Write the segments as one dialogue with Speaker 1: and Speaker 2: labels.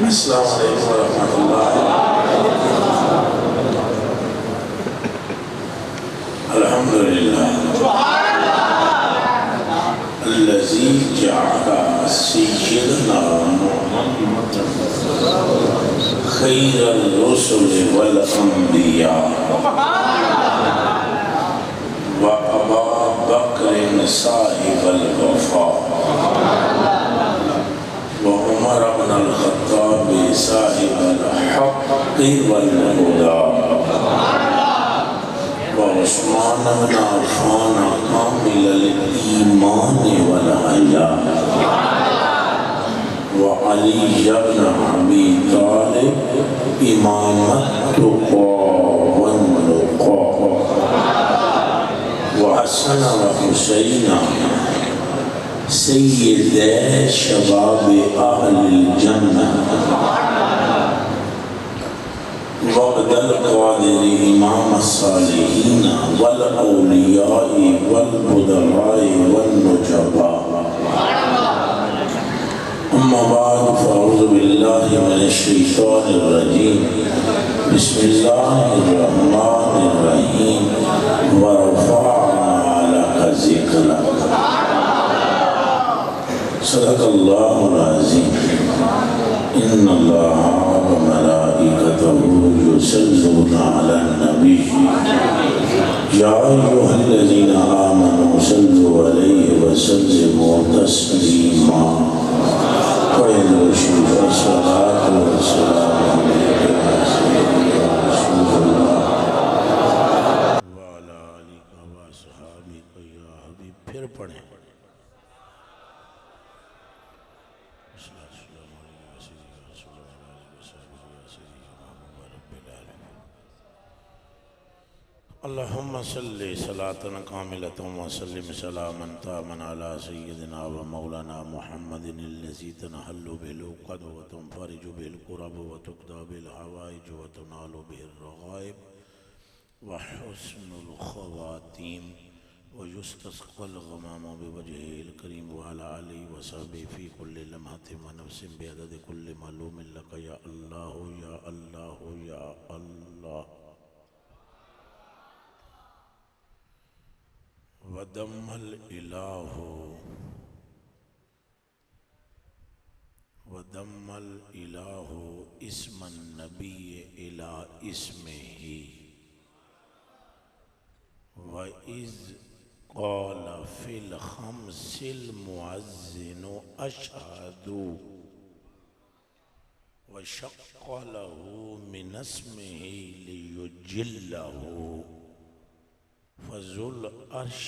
Speaker 1: السلام علیکم ورحمۃ اللہ۔ الحمد للہ الذی جعل سیدنا محمد خیر الرسل والانبیاء وابا بکر صاحب الوفا وعمر بن الخطاب صاحب الحق والهدى وعثمان بن عفان كامل الإيمان والحياء وعلي بن أبي طالب إمام التقى والنقى وحسن وحسين سید شباب اہل الجنہ وقد القادر امام الصالحین والاولیاء والبدراء والنجباء اما بعد فاعوذ باللہ من الشیطان الرجیم بسم اللہ الرحمن الرحیم ورفعنا لک ذکرک صدق اللہ العظیم ان اللہ وملائکتہ یصلون علی النبی یا ایہا الذین آمنوا صلوا علیہ وسلموا تسلیما قیل شیخ الصلاة والسلام علیہ رسول اللہ وعلی آلہ وصحبہ یا حبیب۔ پھر پڑھیں اللہم صلی صلاة کاملة وسلم سلاما تاما علی سیدنا و مولانا محمد الذی تنحل به العقد وتنفرج به الكرب وتقضى به الحوائج وتنال به الرغائب وحسن الخواتیم ويستسقى الغمام بوجهه الكريم وعلى آله وصحبه في كل لمحة ونفس بعدد كل معلوم لك يا الله يا الله يا الله ودم الإله اسم النبي إلى اسمه وإذ قال في الخمس المؤذن أشهد وشق له من اسمه ليجله فذو العرش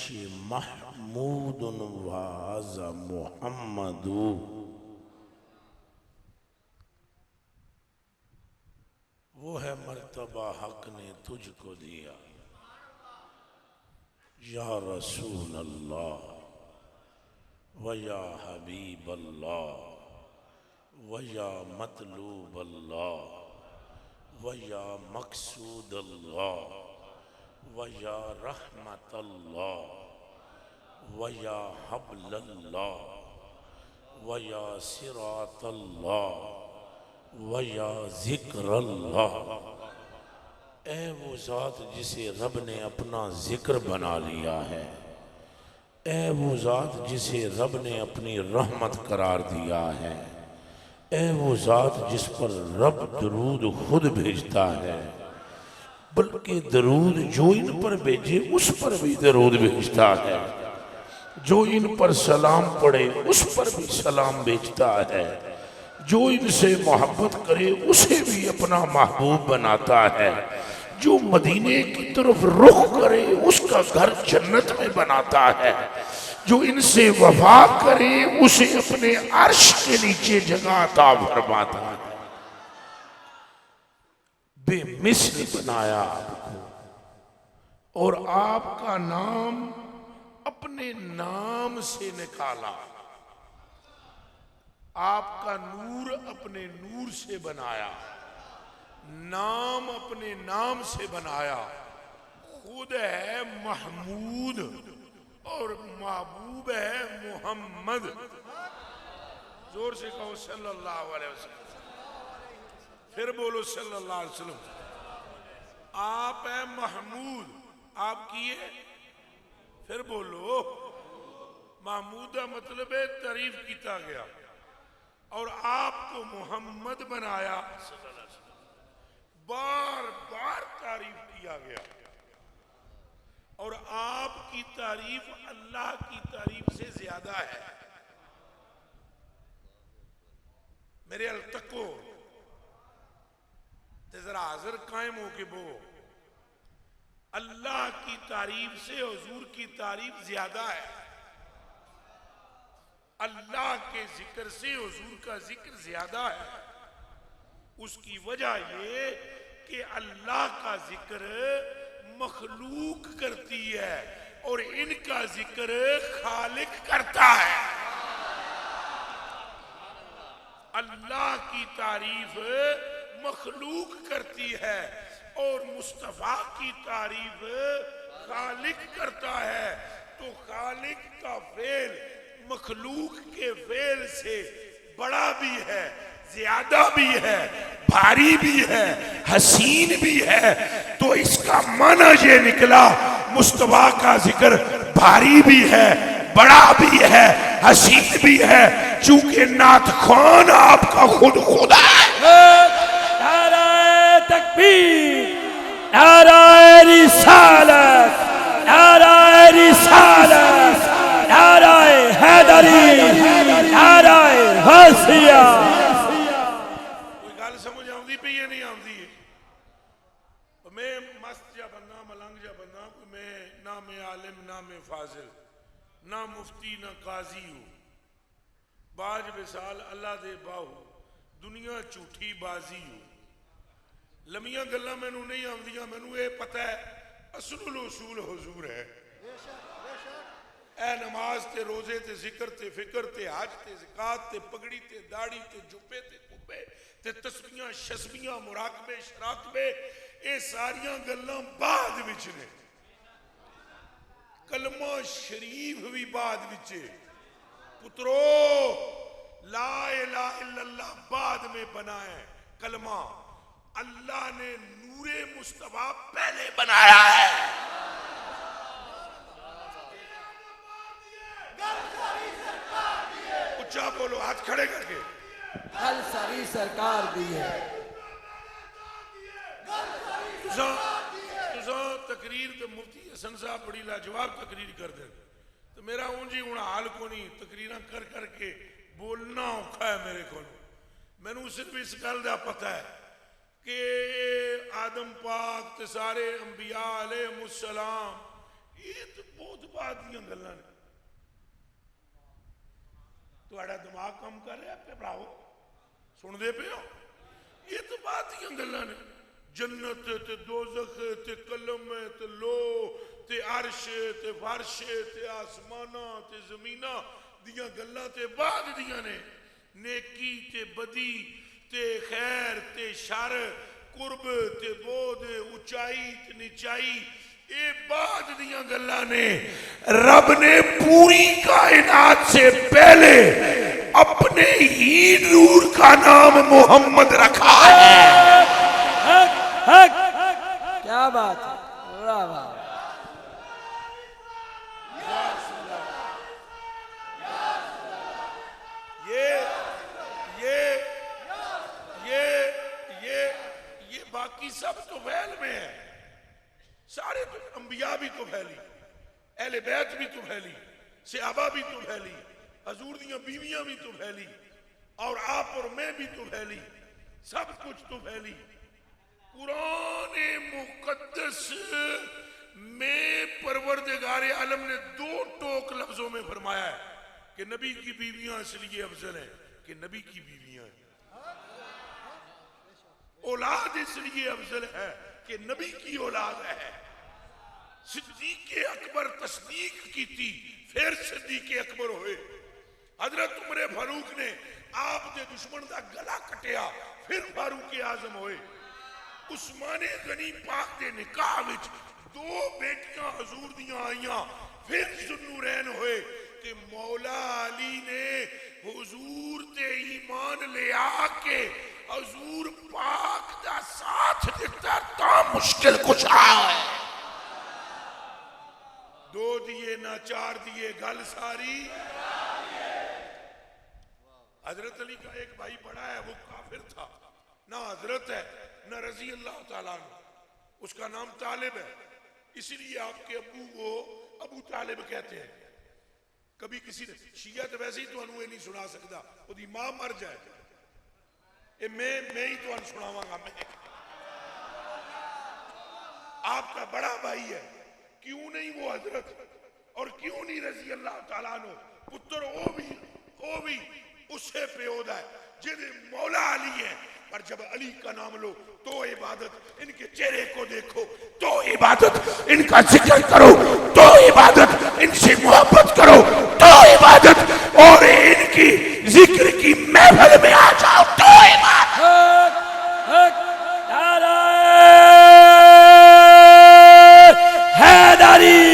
Speaker 1: محمود وهذا محمد وہ ہے مرتبہ حق نے تجھ کو دیا یا رسول اللہ و یا حبیب اللہ و یا مطلوب اللہ و یا مقصود اللہ وَيَا رَحْمَةَ اللَّهِ وَيَا حَبْلَ اللَّهِ وَيَا صِرَاطَ اللَّهِ وَيَا ذِكْرَ اللَّهِ۔ اے وہ ذات جسے رب نے اپنا ذکر بنا لیا ہے، اے وہ ذات جسے رب نے اپنی رحمت قرار دیا ہے، اے وہ ذات جس پر رب درود خود بھیجتا ہے، بلکہ درود جو ان پر بھیجے اس پر بھی درود بھیجتا ہے، جو ان پر سلام پڑھے اس پر بھی سلام بھیجتا ہے، جو ان سے محبت کرے اسے بھی اپنا محبوب بناتا ہے، جو مدینے کی طرف رخ کرے اس کا گھر جنت میں بناتا ہے، جو ان سے وفا کرے اسے اپنے عرش کے نیچے جگہ عطا فرماتا ہے۔ بے مثل بنایا آپ کو اور آپ کا نام اپنے نام سے نکالا، آپ کا نور اپنے نور سے بنایا، نام اپنے نام سے بنایا، خود ہے محمود اور محبوب ہے محمد۔ زور سے کہو صلی اللہ علیہ وسلم۔ پھر بولو صلی اللہ علیہ وسلم. آپ ہے محمود، آپ کی ہے، پھر بولو. محمود کا مطلب ہے تعریف کیتا گیا، اور آپ کو محمد بنایا، بار بار تعریف کیا گیا. اور آپ کی تعریف اللہ کی تعریف سے زیادہ ہے. میرے التقو تے ذرا حاضر قائم ہو کے بو. اللہ کی تعریف سے حضور کی تعریف زیادہ ہے. اللہ کے ذکر سے حضور کا ذکر زیادہ ہے. اس کی وجہ یہ کہ اللہ کا ذکر مخلوق کرتی ہے اور ان کا ذکر خالق کرتا ہے. اللہ کی تعریف مخلوق کرتی ہے اور مصطفیٰ کی تعریف خالق کرتا ہے. تو خالق کا فعل مخلوق کے فعل سے بڑا بھی ہے، زیادہ بھی ہے، بھاری بھی ہے، حسین بھی ہے. تو اس کا معنی یہ نکلا مصطفیٰ کا ذکر بھاری بھی ہے، بڑا بھی ہے، حسین بھی ہے، چونکہ نعت خوان آپ کا خود خدا ہے.
Speaker 2: نعرہ تکبیر، نعرہ رسالت، نعرہ رسالت، نعرہ حیدری، نعرہ غوثیہ.
Speaker 1: کوئی گل سمجھ آؤندی پئی ہے نہیں آؤندی؟ میں مست جا بندہ، ملنگ جا بندہ، میں نہ میں عالم نہ میں فاضل، نہ مفتی نہ قاضی ہوں. باج وصال اللہ دے باہو، دنیا جھوٹی بازی ہوں. لمیاں گلاں مینوں نہیں آندیاں، مینوں یہ پتہ ہے اصل الاصول حضور ہے. اے نماز تے روزے تے ذکر تے فکر تے حج تے زکات تے پگڑی تے داڑھی تے جبے تے کبے تے تسبیحاں شسبیاں مراقبے شراقبے، اے ساریاں گلاں بعد وچ نے. کلمہ شریف بھی بعد وچ ہے. پترو لا الہ الا اللہ بعد میں بنا ہے. کلمہ اللہ نے نور مصطفیٰ پہلے بنایا ہے. اچھا بولو، ہاتھ کھڑے کر کے.
Speaker 2: کل ساری سرکار دی ہے.
Speaker 1: تساں تقریر تے مفتی حسن صاحب بڑی لاجواب تقریر کر دیں، تو میرا اونجی ہوں حال کو نہیں. تقریراں کر کر کے بولنا اوکھا ہے میرے کو. مینوں صرف اس گل دا پتہ ہے کہ آدم پاک تے سارے انبیاء علیہ السلام یہ تو بہت بعد دیاں گلاں نے. تہاڈا دماغ کم کر رہا پہ بھراؤ، سن دے پہ ہو؟ یہ تو بات دیاں گلاں نے. جنت تے دوزخ تے قلم تے لو تے عرش تے فرش تے آسماناں تے زمیناں دیاں گلاں تے بعد دیاں نے. نیکی تے بدی تے خیر تے شر، قرب تے بود، اونچائی تے نچائی، اے بعد دیاں گلاں نے. رب نے پوری کائنات سے پہلے اپنے ہی نور کا نام محمد رکھا ہے.
Speaker 2: کیا بات ہے، واہ واہ.
Speaker 1: یہ باقی سب تو فعل میں ہے. سارے تو انبیاء بھی تو پھیلی، اہل بیت بھی تو پھیلی، صحابہ بھی تو پھیلی، حضور دیاں بیویاں بھی تو پھیلی، اور آپ اور میں بھی تو پھیلی، سب کچھ تو پھیلی. قرآن مقدس میں پروردگار عالم نے 2 ٹوک لفظوں میں فرمایا ہے کہ نبی کی بیویاں اس لیے افضل ہیں کہ نبی کی بیویاں ہیں. اولاد اس لیے افضل ہے کہ نبی کی اولاد ہے. صدیق اکبر تصدیق کی تھی، پھر صدیق اکبر ہوئے. حضرت عمر فاروق نے آپ دے دشمن دا گلا کٹیا، پھر فاروق اعظم ہوئے. عثمان غنی پاک دے نکاح وچ 2 بیٹیاں حضور دیاں آئیاں، پھر ذوالنورین ہوئے. کہ مولا علی نے حضور تے ایمان لے آ کے حضور پاک دا ساتھ دیتا تا مشکل کچھ آئے. دو دیے نہ چار دیے گل ساری. حضرت علی کا ایک بھائی بڑا ہے وہ کافر تھا, نہ حضرت ہے نہ رضی اللہ تعالیٰ عنہ, اس کا نام طالب ہے, اسی لیے آپ کے ابو کو ابو طالب کہتے ہیں. کبھی کسی نے شیعہ تو ویسے ہی تو انہوں نہیں سنا سکتا, وہ دی ماں مر جائے میں ہی تو ان سناواں گا. میں آپ کا بڑا بھائی ہے, کیوں نہیں وہ حضرت اور کیوں نہیں رضی اللہ تعالیٰ عنہ, پتر وہ بھی اس سے پیودا ہے جنہیں مولا علی ہے. پر جب علی کا نام لو تو عبادت, ان کے چہرے کو دیکھو تو عبادت, ان کا ذکر کرو تو عبادت, ان سے محبت کرو تو عبادت, اور ان کی ذکر کی محفل میں آ جاؤ تو عبادت.
Speaker 2: حیدری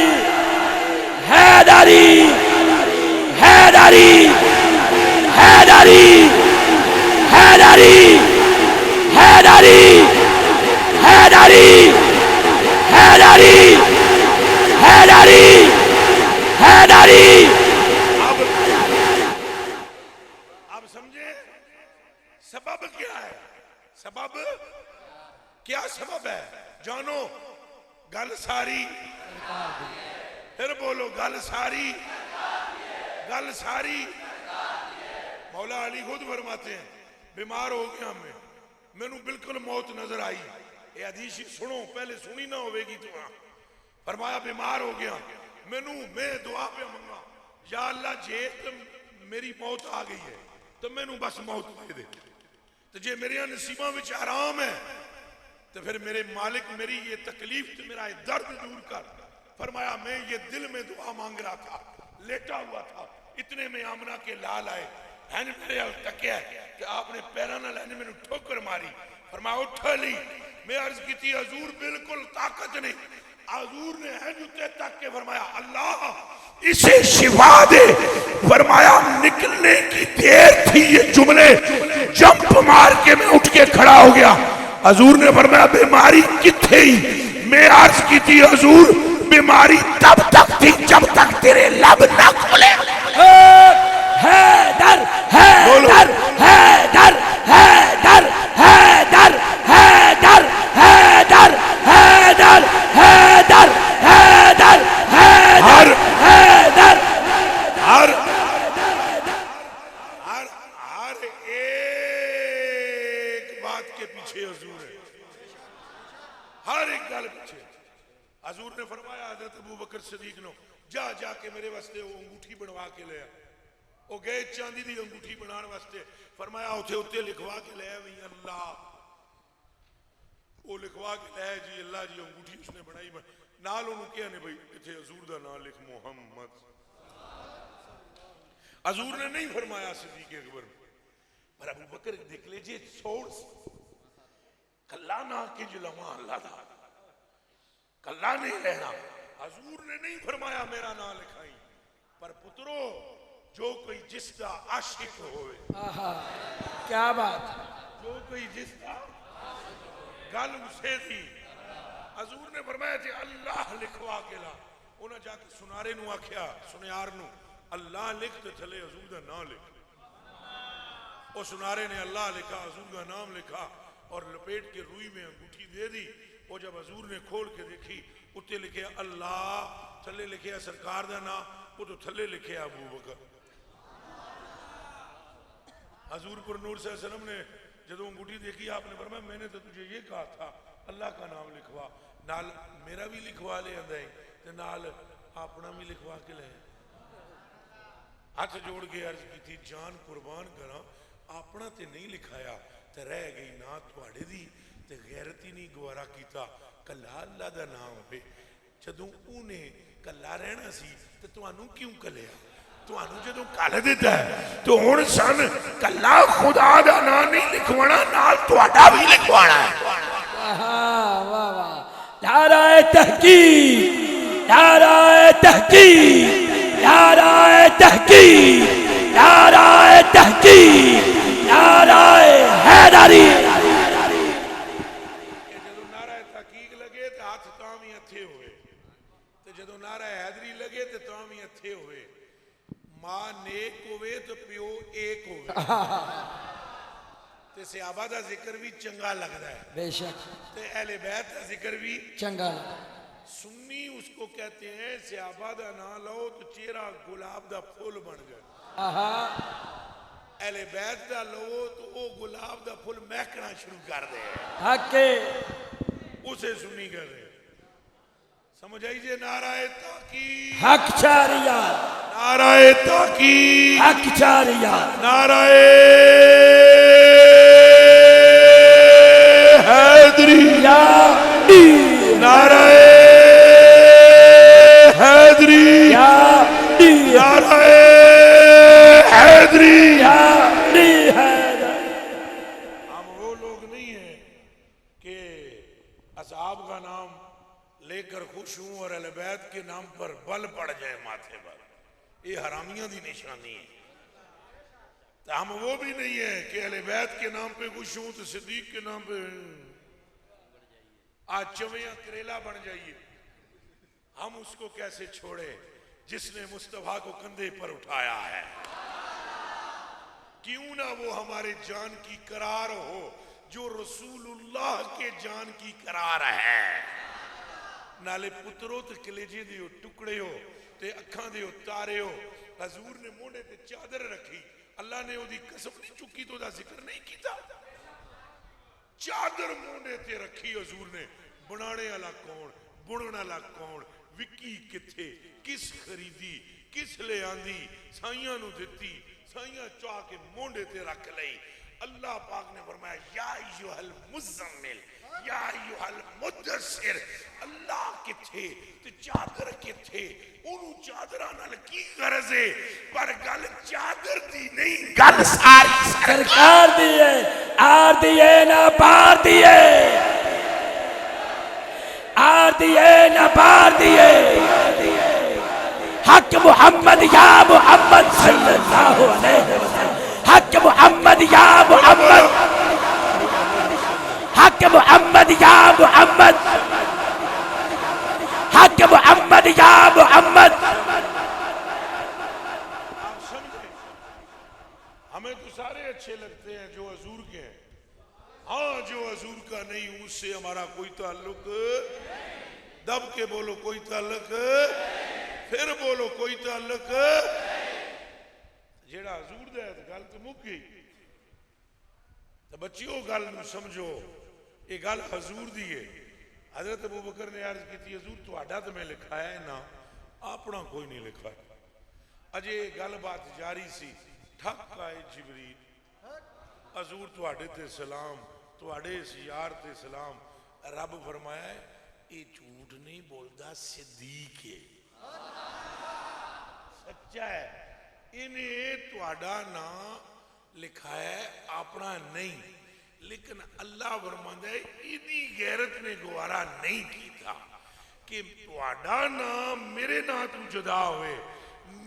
Speaker 2: حیدری حیدری حیدری حیدری حیدری حیدری حیدری حیدری حیدری.
Speaker 1: اب سمجھے سبب کیا ہے؟ سبب کیا سبب ہے جانو؟ گل ساری, پھر بولو گل ساری, گل ساری. مولا علی خود فرماتے ہیں بیمار ہو گیا میں نو بالکل موت نظر آئی. یہ حدیث سنو, پہلے سنی نہ ہوئے گی تو. فرمایا بیمار ہو گیا میں دعا پہ منگا, یا اللہ جے میری موت آ گئی ہے تو میں نو بس موت دے دے, تو جے میرے نصیبہ وچ آرام ہے تو پھر میرے مالک میری یہ تکلیف تو میرا یہ درد دور کر. فرمایا میں یہ دل میں دعا مانگ رہا تھا, لیٹا ہوا تھا, اتنے میں آمنہ کے لال آئے, میں نے میرے حال تکیا ہے کہ آپ نے پیرانہ لینے میں نے ٹھوکر ماری. فرمایا اٹھا لی. میں عرض کی تھی حضور بالکل طاقت نہیں. حضور نے ہے جوتے تک کے فرمایا اللہ اسے شفا دے. فرمایا نکلنے کی دیر تھی, یہ جملے جمپ مار کے میں اٹھ کے کھڑا ہو گیا. حضور نے فرمایا بیماری کتھے ہی؟ میں عرض کی تھی حضور بیماری تب تک تھی جب تک تیرے لب نہ کھلے.
Speaker 2: حیدر حیدر حیدر حیدر حیدر حیدر حیدر حیدر حیدر حیدر حیدر حیدر.
Speaker 1: ہر ایک بات کے پیچھے حضور ہے, ہر ایک گل پیچھے. حضور نے فرمایا حضرت ابو بکر صدیق نو جا کے میرے واسطے وہ انگوٹھی بنوا کے لے. وہ گئے چاندی دی انگوٹھی بنان واسطے. فرمایا اتھے لکھوا کے لے وہی اللہ, وہ لکھوا کے لے جی اللہ جی انگوٹھی اس نے بنائی. نال انہوں کیا نے بھئی اتھے حضور دا نام لکھ محمد. حضور نے نہیں فرمایا صدیق اکبر, پر ابو بکر دیکھ لیجئے چھوڑ کلا نہ کہ جلوہ اللہ دا کلا نہیں رہنا. حضور نے نہیں فرمایا میرا نام لکھائی, پر پترو جو کوئی جس کا عاشق ہوئے.
Speaker 2: کیا بات,
Speaker 1: جو کوئی جس کا گل اسے تھی. حضور نے فرمایا تھے اللہ لکھوا کے لا. انہاں جا کے سنارے نو آکھیا, سنیار نو اللہ لکھ تے تھلے حضور دا نام لکھ. وہ سنارے نے اللہ لکھا, حضور کا نام لکھا اور لپیٹ کے روئی میں انگوٹھی دے دی. وہ جب حضور نے کھول کے دیکھی اتنے لکھے اللہ, تھلے لکھے سرکار دا نام, وہ تو تھلے لکھے ابو بکر. حضور پر نور صلی اللہ علیہ وسلم نے جب انگوٹھی دیکھی آپ نے فرمایا میں نے تو تجھے یہ کہا تھا اللہ کا نام لکھوا, نال میرا بھی لکھوا لے اندائی تے نال اپنا بھی لکھوا کے لے. ہاتھ جوڑ کے عرض کی تھی جان قربان کراں, اپنا تے نہیں لکھایا تے رہ گئی نا تواڑے دی تے غیرتی نہیں گوارا کیتا. کلا اللہ دا نام پہ جدوں اونے کلا رہنا سی تے توانوں کیوں کلیا؟ توانوں جدوں کل دیتا ہے تو ہن سن کلا خدا دا نام نہیں لکھوانا, نال تواڈا بھی لکھوانا ہے.
Speaker 2: واہ واہ, نعرہ تحقیق, نعرہ تحقیق, نعرہ تحقیق, نعرہ تحقیق, نعرہ حیدری.
Speaker 1: تو پیو ایک ہو تے صحابہ دا ذکر بھی چنگا لگتا ہے
Speaker 2: بے شک
Speaker 1: تے اہل بیت دا ذکر بھی
Speaker 2: چنگا
Speaker 1: سنی اس کو کہتے ہیں صحابہ دا نام لو تو چہرہ گلاب دا پھول بن جائے اہل بیت دا لو تو وہ گلاب دا پھول مہکنا شروع کر دے
Speaker 2: حق
Speaker 1: اسے سنی کر رہے سمجھ آئیے نعرہ تحقیق
Speaker 2: حق چاریا
Speaker 1: نعرہ تحقیق
Speaker 2: حق چاریا
Speaker 1: نعرہ حیدری نعرہ حیدری نعرہ حیدری ہم وہ لوگ نہیں ہیں کہ اصحاب کا نام لے کر خوش ہوں اور اہل بیت کے نام پر بل پڑ جائے ماتھے پر یہ حرامیاں دی نشانی ہے تو ہم وہ بھی نہیں ہیں کہ اہل بیت کے نام پہ خوش ہوں تو صدیق کے نام پہ آج چویاں کریلا بن جائیے ہم اس کو کیسے چھوڑے جس نے مصطفیٰ کو کندھے پر اٹھایا ہے کیوں نہ وہ ہمارے جان کی قرار ہو جو رسول اللہ کے جان کی قرار ہے نالے پترو تے کلیجے دیو ٹکڑے ہو تے اکھاں دیو تارے ہو حضور نے موڑے تے چادر رکھی اللہ نے وہ دی قسم نہیں چکی تو دا ذکر نہیں کیتا چادر موڑے تے رکھی حضور نے بنانے والا کون بنن والا کون وکی کتھے کس خریدی کس لے آندی سائیاں نو دتی سائیاں چاہ کے موڑے تے رکھ لئی اللہ پاک نے فرمایا یا ایھا المزمل یا ایھا المدثر اللہ کتھے تے چادر کتھے انہوں چادرہ نال کی غرض ہے پر گل چادر دی نہیں گل ساری
Speaker 2: سرکار دیئے آر دیئے نہ پار دیئے آر دیئے نہ پار دیئے حق محمد یا محمد صلی اللہ علیہ وسلم حق محمد یا محمد حق محمد یا محمد حق محمد یا محمد
Speaker 1: آپ سمجھے ہمیں تو سارے اچھے لگتے ہیں جو حضور کے ہیں ہاں جو حضور کا نہیں اس سے ہمارا کوئی تعلق دب کے بولو کوئی تعلق پھر بولو کوئی تعلق جیڑا حضور دے گل تو مک گئی تو بچیوں گل نو سمجھو یہ گل حضور دی ہے حضرت ابو بکر نے عرض کی تھی حضور تو آڈا تو میں لکھایا ہے نا اپنا کوئی نہیں لکھا ہے اجے گل بات جاری سی ٹھک آئے جبریل حضور تو آڈے تے سلام تو آڈے یار تے سلام رب فرمایا ہے یہ جھوٹ نہیں بولتا صدیق ہے سچا ہے انہیں تو آڈا نا لکھایا ہے اپنا نہیں لیکن اللہ فرماتا ہے اتنی غیرت نے گوارا نہیں کی تھا کہ تواڈا نام میرے نام تو جدا ہوئے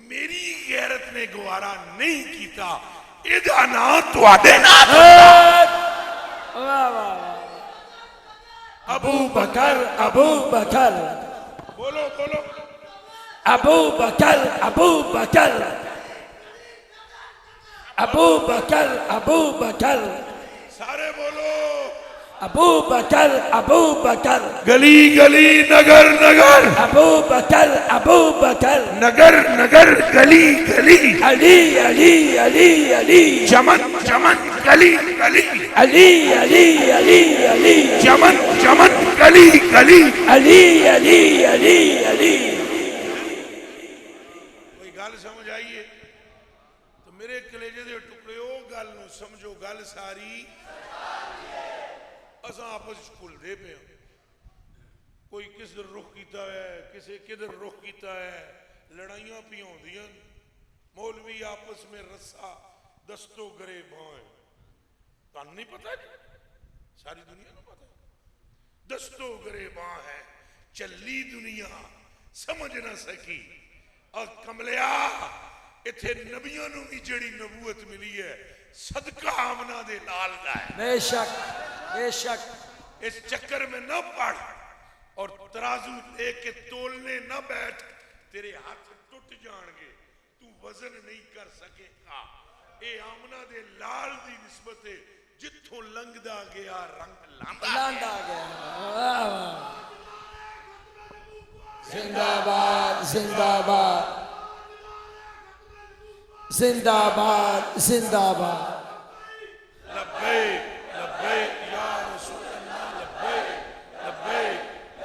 Speaker 1: میری غیرت نے گوارا نہیں کیتا ایدہ نام تواڈے نام
Speaker 2: ابو بکر ابو بکر
Speaker 1: بولو بولو
Speaker 2: ابو بکر ابو بکر ابو بکر ابو بکر
Speaker 1: سارے بولو
Speaker 2: ابو بکر ابو بکر
Speaker 1: گلی گلی نگر نگر
Speaker 2: ابو بکر
Speaker 1: نگر نگر گلی گلی
Speaker 2: علی علی علی علی
Speaker 1: چمن چمن گلی گلی
Speaker 2: علی علی علی علی
Speaker 1: چمن چمن گلی گلی
Speaker 2: علی علی علی علی
Speaker 1: کوئی گل سمجھ آئیے تو میرے کلیجے دے ٹکڑے ہو گل نو سمجھو گل ساری اساں آپس کھل دے پہ کوئی کس در رخ کیتا ہے کسے کدھر رخ کیتا ہے لڑائیاں پی ہوندیاں مولوی آپس میں رسا دستو گرے بھائیں تان نہیں پتا ساری دنیا نو پتا دستو گرے باں ہے چلی دنیا سمجھ نہ سکی اور کملیا اتھے نبیوں نو بھی جڑی نبوت ملی ہے صدقہ آمنہ دے لال دا ہے
Speaker 2: بے شک بے شک
Speaker 1: اس چکر میں نہ پڑھ اور ترازو لے کے تولنے نہ بیٹھ تیرے ہاتھ ٹوٹ جان گے تو وزن نہیں کر سکے گا. اے آمنہ دے لال دی نسبت ہے جتھوں لنگدا گیا رنگ لاندا
Speaker 2: گیا. زندہ باد زندہ باد زندہ باد زندہ باد.
Speaker 1: لبیک لبیک یا رسول اللہ لبیک لبیک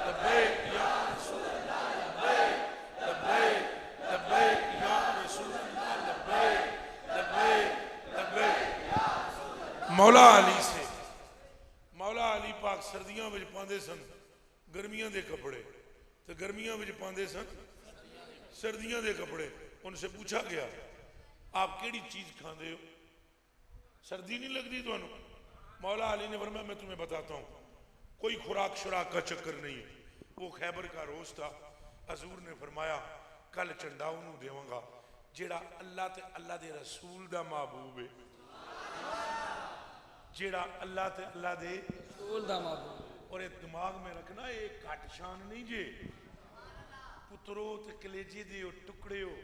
Speaker 1: لبیک یا رسول اللہ لبیک لبیک لبیک یا رسول اللہ لبیک لبیک لبیک. مولا علی سے مولا علی پاک سردیاں وچ پاندے سن گرمیاں دے کپڑے تے گرمیاں وچ پاندے سن سردیاں دے کپڑے. ان سے پوچھا گیا آپ کیڑی چیز کھاندے ہو سردی نہیں لگتی تو انہوں. مولا علی نے فرمایا میں تمہیں بتاتا ہوں کوئی خوراک شراک کا چکر نہیں ہے. وہ خیبر کا روز تھا. حضور نے فرمایا کل چنڈا انہوں دیواں گا جیڑا اللہ تے اللہ دے رسول دا محبوب ہے. جیڑا اللہ تے اللہ دے
Speaker 2: رسول دا محبوب.
Speaker 1: اور ایک دماغ میں رکھنا یہ کٹ شان نہیں جے پترو تے کلیجے دے ہو ٹکڑے ہو.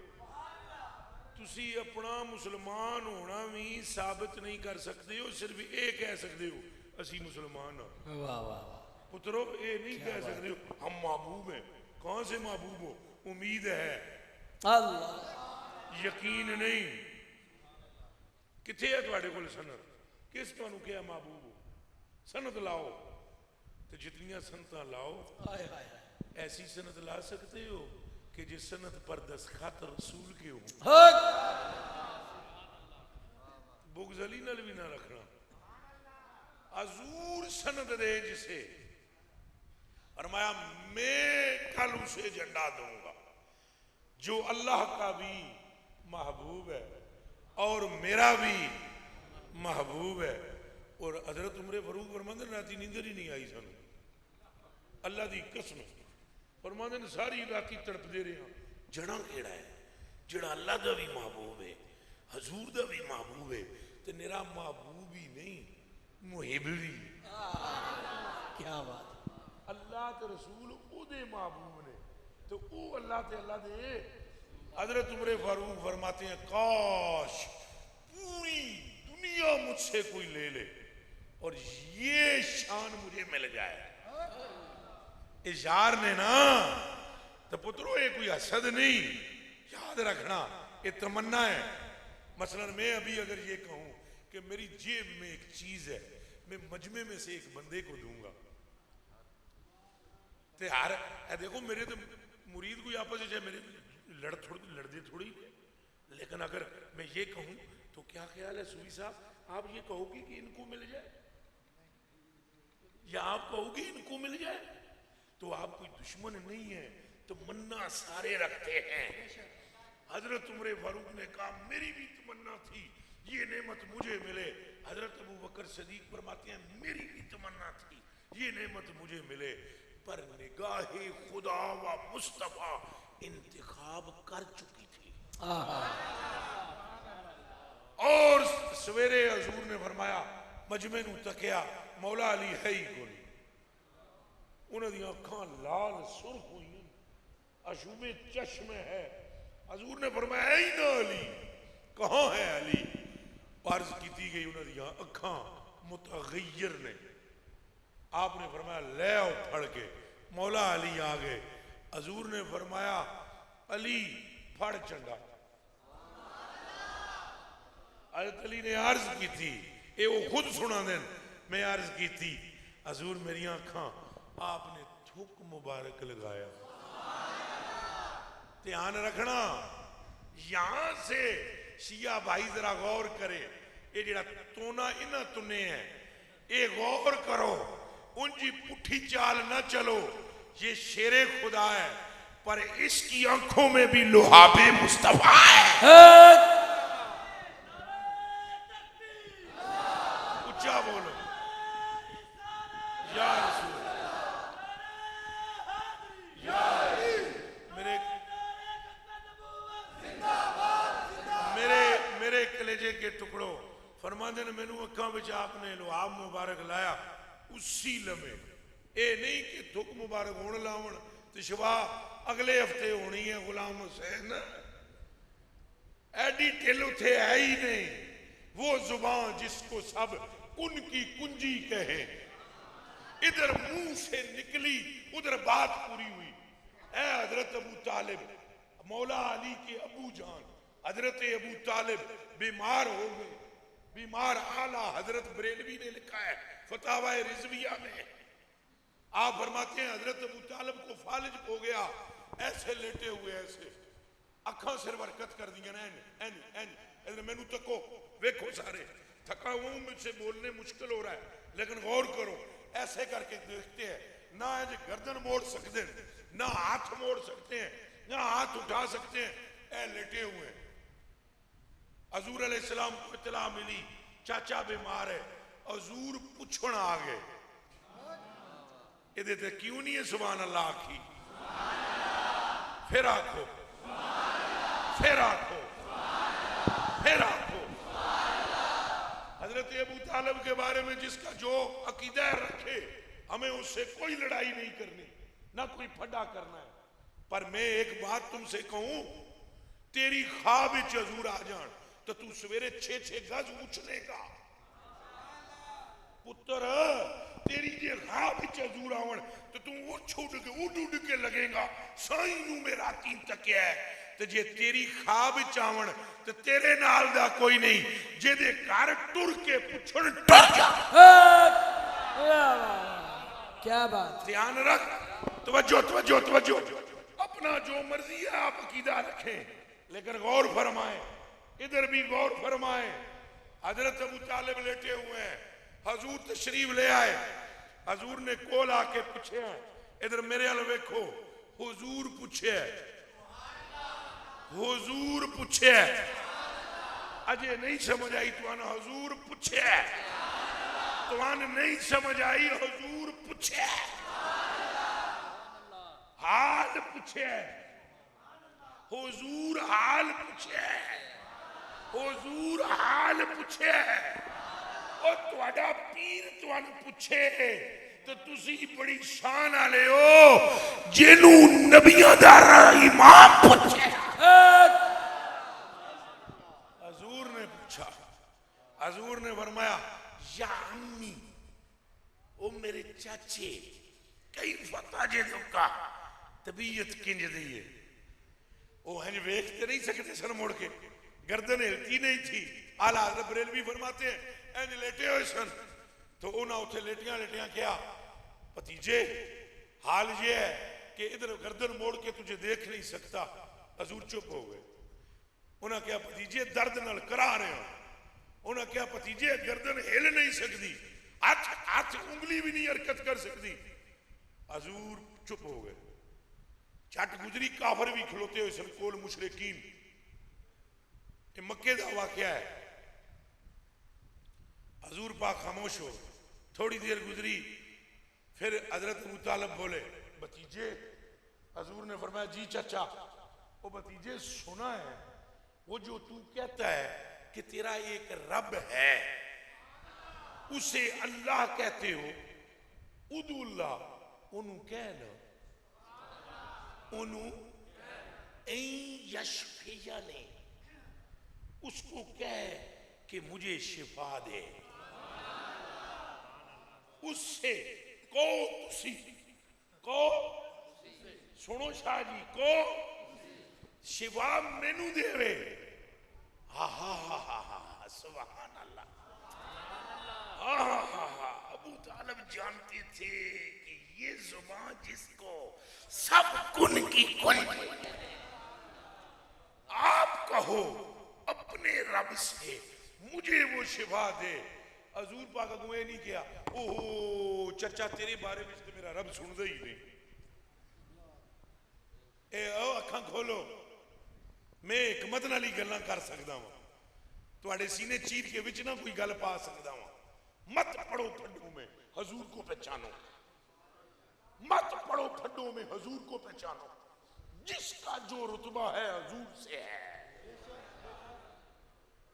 Speaker 1: تسی اپنا مسلمان ہونا بھی ثابت نہیں کر سکتے ہو صرف یہ کہہ سکتے ہو اسی مسلمان ہاں. پترو یہ نہیں کہہ سکتے ہو ہم محبوب ہیں. کہاں سے محبوب ہو؟ امید ہے
Speaker 2: اللہ
Speaker 1: یقین نہیں. کتھے ہے تواڈے کول سند کس تانوں کیا محبوب ہو؟ سند لاؤ تو جتنیاں سنتاں لاؤ ایسی سند لا سکتے ہو کہ جس سند پر دستخط رسول کے ہوں. بغض علی نال بھی نہ رکھنا. حضور سند دے جسے فرمایا میں کل اسے جھنڈا دوں گا جو اللہ کا بھی محبوب ہے اور میرا بھی محبوب ہے. اور حضرت عمر فاروق فرماندے راتی نیندر ہی نہیں آئی سن اللہ دی قسم. فرماندے نے ساری راتی تڑپ دے رہے ہیں جڑا کیڑا ہے جڑا اللہ دا بھی محبوب ہے حضور دا بھی محبوب ہے تے میرا محبوب ہی نہیں محب بھی.
Speaker 2: کیا بات.
Speaker 1: اللہ تے رسول او دے محبوب نے تو او اللہ تے اللہ دے. حضرت عمر فاروق فرماتے ہیں کاش پوری دنیا مجھ سے کوئی لے لے اور یہ شان مجھے مل جائے. اشار نے نا تو پترو یہ کوئی حسد نہیں یاد رکھنا یہ تمنا ہے. مثلا میں ابھی اگر یہ کہوں کہ میری جیب میں ایک چیز ہے میں مجمع میں سے ایک بندے کو دوں گا تے ہر دیکھو میرے تو مرید کوئی آپس ہے میرے لڑتے تھوڑی لیکن اگر میں یہ کہوں تو کیا خیال ہے سوئی صاحب آپ یہ کہو گی کہ ان کو مل جائے یا آپ کہو گی ان کو مل جائے تو آپ کوئی دشمن نہیں ہے تمنا سارے رکھتے ہیں. حضرت عمر فاروق نے کہا میری بھی تمنا تھی یہ نعمت مجھے ملے. حضرت ابو بکر صدیق فرماتے ہیں میری بھی تمنا تھی یہ نعمت مجھے ملے پر نگاہ خدا و مصطفیٰ انتخاب کر چکی تھی. اور سویرے حضور نے فرمایا مجمع نو تکیا مولا علی ہے ہی کوئی. انہوں نے آنکھاں لال سرخ ہوئی اشوب چشم ہے. حضور نے فرمایا این علی کہاں ہے علی. عرض کی گئی انہوں نے آنکھاں متغیر نے. آپ نے فرمایا لے آؤ پھڑ کے. مولا علی آگئے. حضور نے فرمایا علی پھڑ چنگا. حضرت علی نے عرض کی تھی اے وہ خود سنا دیں میں عرض کی تھی حضور میری آنکھاں آپ نے تھوک مبارک لگایا. دھیان رکھنا یہاں سے شیعہ بھائی ذرا غور کرے یہ جڑا تونا انہ تنے ہیں اے غور کرو ان جی پٹھی چال نہ چلو. یہ شیر خدا ہے پر اس کی آنکھوں میں بھی لحاب مصطفیٰ ہے. اچھا بولو یا رسول میرے کلیجے کے ٹکڑوں فرماندے نے مینوں اکھاں وچ آپ نے لحاب مبارک لایا اسی لمحے. اے نہیں کہ تھک مبارک ہون لاون تے شفا اگلے ہفتے ہونی ہے غلام حسین
Speaker 3: ایڈی ٹل اتھے ہے ہی نہیں، وہ زبان جس کو سب کن کی کنجی کہے، ادھر منہ سے نکلی ادھر بات پوری ہوئی۔ اے حضرت ابو طالب، مولا علی کے ابو جان حضرت ابو طالب بیمار ہو گئے، بیمار اعلیٰ حضرت بریلوی نے لکھا ہے فتاوی رضویہ میں، آپ فرماتے ہیں حضرت ابو طالب کو فالج ہو گیا، ایسے لیٹے ہوئے ایسے اکھاں سر ورکت کر دیا نا، میں نو تکو ویکھو سارے تھکا ہوں، مجھ سے بولنے مشکل ہو رہا ہے لیکن غور کرو، ایسے کر کے دیکھتے ہیں نہ گردن موڑ سکتے ہیں، نہ ہاتھ موڑ سکتے ہیں، نہ ہاتھ اٹھا سکتے ہیں، اے لیٹے ہوئے ہیں۔ حضور علیہ السلام کو اطلاع ملی چاچا بیمار ہے، حضور پوچھنا آگے، یہ دیتے کیوں نہیں ہے سبحان اللہ آکھی؟ پھر آکھو، پھر آکھو، پھر آکھو۔ حضرت ابو طالب کے بارے میں جس کا جو عقیدہ رکھے، ہمیں اس سے کوئی لڑائی نہیں کرنی، نہ کوئی پھڈا کرنا ہے، پر میں ایک بات تم سے کہوں، تیری خواب وچ حضور آ جان تو تو سویرے 6 گز اچھنے گا پتر، تیری جی خواب وچ حضور آون تو تو اٹھ کے لگے گا سائیں نو میرا تین تکیا ہے، تو جے تیری خواب وچ آون تو تیرے نال دا کوئی نہیں، جے دے گھر ٹر کے پچھڑ ٹر جا۔
Speaker 2: کیا بات،
Speaker 3: دھیان رکھ، توجہ توجہ توجہ، اپنا جو مرضی ہے آپ عقیدہ رکھیں لیکن غور فرمائیں، ادھر بھی غور فرمائیں۔ حضرت ابو طالب لیٹے ہوئے ہیں، حضور تشریف لے آئے، حضور نے کول آ کے پوچھے ہیں، ادھر میرے حال ویکھو، حضور پوچھے ہے، حضور پوچھے ہے، اجے نہیں سمجھ آئی تو آنا حضور پوچھے ہے، تو آنا نہیں سمجھ آئی حضور پوچھے ہے، حال پوچھے ہے، حضور حال پوچھے ہے، حضور حال پوچھے ہے، اور تواڈا پیر توانو پوچھے تو تسی بڑی شان آلے ہو جنوں نبیوں دا امام پوچھے۔ حضور نے پوچھا، حضور نے فرمایا یا امی، او میرے چاچے، کئی فتح جے کا طبیعت کنج دیئے، وہ ہنج ویکھتے نہیں سکتے سن موڑ کے، گردن ہلتی نہیں تھی، اعلیٰ حضرت بریلوی فرماتے ہیں اینج لیٹے ہوئے سن، تو انہاں اتھے لیٹیاں لیٹیاں کیا بھتیجے حال یہ ہے کہ ادھر گردن موڑ کے تجھے دیکھ نہیں سکتا، حضور چپ ہو گئے، انہاں کیا بھتیجے درد نال کرا رہے ہو، انہاں کیا بھتیجے گردن ہل نہیں سکتی، ہاتھ انگلی بھی نہیں حرکت کر سکتی، حضور چپ ہو گئے، چھٹ گزری کافر بھی کھلوتے ہوئے سن کول مشرکین، کہ مکے دا واقعہ ہے، حضور پاک خاموش ہو، تھوڑی دیر گزری، پھر حضرت ابو طالب بولے بھتیجے، حضور نے فرمایا جی چچا، وہ بھتیجے سنا ہے وہ جو تو کہتا ہے کہ تیرا ایک رب ہے اسے اللہ کہتے ہو، ادو اللہ، انہوں کہنا انہوں این یشفیانی، اس کو کہے کہ مجھے شفا دے، اس سے کو تسی کو سنو شاہ جی کو شفا مینو دے وے، ہاں ہاں ہاں ہاں سبحان اللہ، ابو طالب جانتے تھے کہ یہ زبان جس کو سب کن کی کن، آپ کہو اپنے رب سے مجھے وہ شفا دے، حضور پاک اگوے نہیں کیا، اوہ چچا تیرے بارے میں تو میرا رب سن دے ہی نہیں، اے او اکھاں کھولو، میں حکمت نالی گلنا کر سکتا ہوں، تواڈے سینے چیر کے وچ نہ کوئی گل پا سکتا ہوں، مت پڑھو پھڈوں میں حضور کو پہچانو، مت پڑھو پھڈوں میں حضور کو پہچانو، جس کا جو رتبہ ہے حضور سے ہے،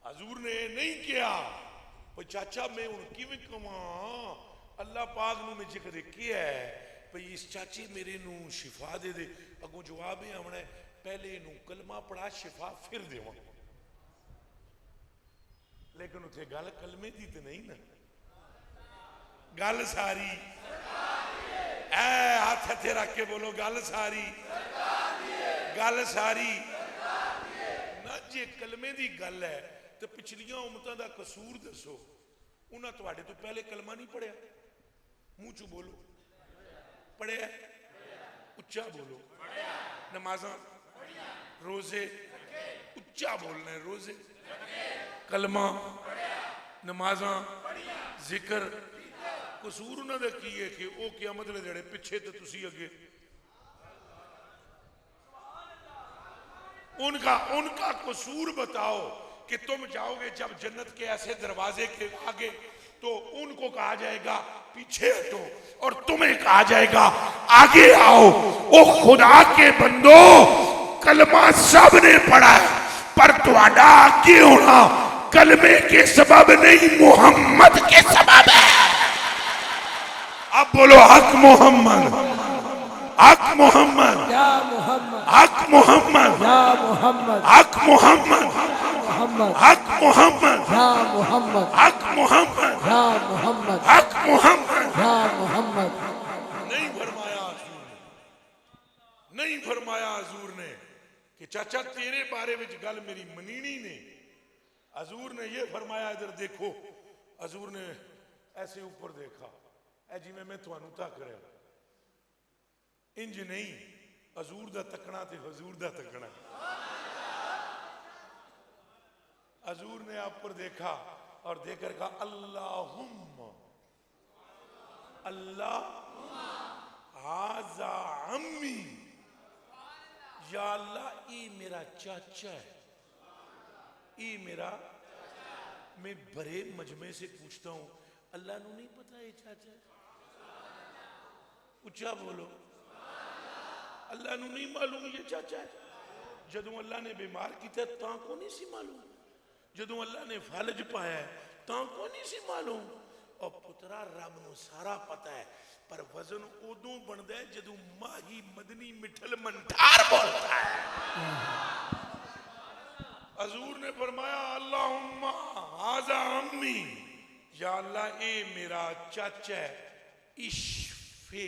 Speaker 3: حضور نے نہیں کیا وہ چاچا میں ان کی بھی کماں اللہ پاک نو میں ذکر کیا ہے بھئی اس چاچے میرے نو شفا دے دے، اگوں جواب ہے ہمیں پہلے نو کلمہ پڑھا شفا پھر دے وہاں، لیکن اتنے گل کلمے دی تو نہیں نا، گل ساری اے ہاتھ ہتھے رکھ کے بولو گل ساری، گل ساری نہ جے کلمے دی گل ہے تو پچھلیاں امتاں دا قصور دسو، انہاں تواڈے تو پہلے کلمہ نہیں پڑھیا، منہ چوں بولو پڑھیا، اچھا بولو، نمازاں روزے اچھا بولنا ہے، روزے کلمہ نمازاں ذکر، قصور انہاں دا کی ہے کہ او قیامت دے دیہڑے پیچھے تے تسی اگے، ان کا قصور بتاؤ کہ تم جاؤ گے جب جنت کے ایسے دروازے کے آگے تو ان کو کہا جائے گا پیچھے ہٹو اور تمہیں کہا جائے گا آگے آؤ۔ او خدا کے بندو کلمہ سب نے پڑھا ہے پر تہاڈا آگے ہونا کلمے کے سبب نہیں محمد کے سبب ہے۔ اب بولو حق محمد، حق محمد،
Speaker 2: یا محمد،
Speaker 3: حق محمد،
Speaker 2: یا محمد،
Speaker 3: حق محمد،
Speaker 2: محمد،
Speaker 3: حق محمد،
Speaker 2: یا محمد،
Speaker 3: حق محمد،
Speaker 2: یا محمد،
Speaker 3: حق محمد۔
Speaker 2: یا محمد۔
Speaker 3: نہیں فرمایا حضور نے، نہیں فرمایا حضور نے کہ چاچا تیرے بارے وچ گل میری منینی نے، حضور نے یہ فرمایا ادھر دیکھو، حضور نے ایسے اوپر دیکھا، اے جی میں تھانوں تک رہا انج نہیں، حضور دا تکنا تے حضور دا تکنا، حضور نے آپ پر دیکھا اور دیکھ کر کہا اللہم اللہ ہذا عمی، یا اللہ ای میرا چاچا ہے، ای میرا، میں بڑے مجمع سے پوچھتا ہوں اللہ نو نہیں پتا یہ چاچا ہے، اچھا بولو اللہ نو نہیں معلوم یہ چاچا ہے۔ جدوں اللہ نے بیمار کیتا ہے تاں کو نہیں سی معلوم، جدوں اللہ نے فالج پایا ہے تاں کو نہیں سی معلوم، اور پترا رب نو سارا پتا ہے پر وزن ادوں بندا ہے جدوں ماہی مدنی مٹھل منٹھار بولتا ہے۔ حضور نے فرمایا اللہم ھذا عمی، یا اللہ اے میرا چاچا ہے، اشفے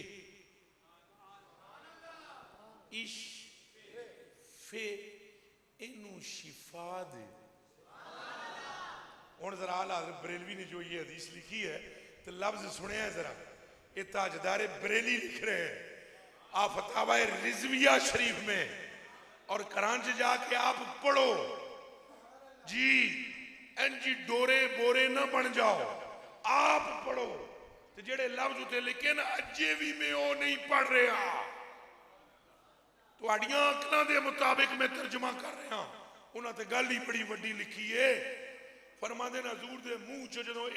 Speaker 3: اشفے انو شفا دے۔ اور ذرا اعلیٰ حضرت بریلوی نے جو یہ حدیث لکھی ہے تو لفظ سنے ہیں ذرا، یہ تاجدار بریلی لکھ رہے ہیں آپ فتاوی رضویہ شریف میں، اور کرانچ جا کے آپ پڑھو جی انجی ڈورے بورے نہ بن جاؤ، آپ پڑھو تو جڑے لفظ ہوتے لیکن اجے بھی میں وہ نہیں پڑھ رہا، تو اڑیاں اکلاں دے مطابق میں ترجمہ کر رہا ہوں، انہاں تے گل ہی بڑی وڈی لکھی ہے۔ فرماندے حضور دے منہ چ جدوں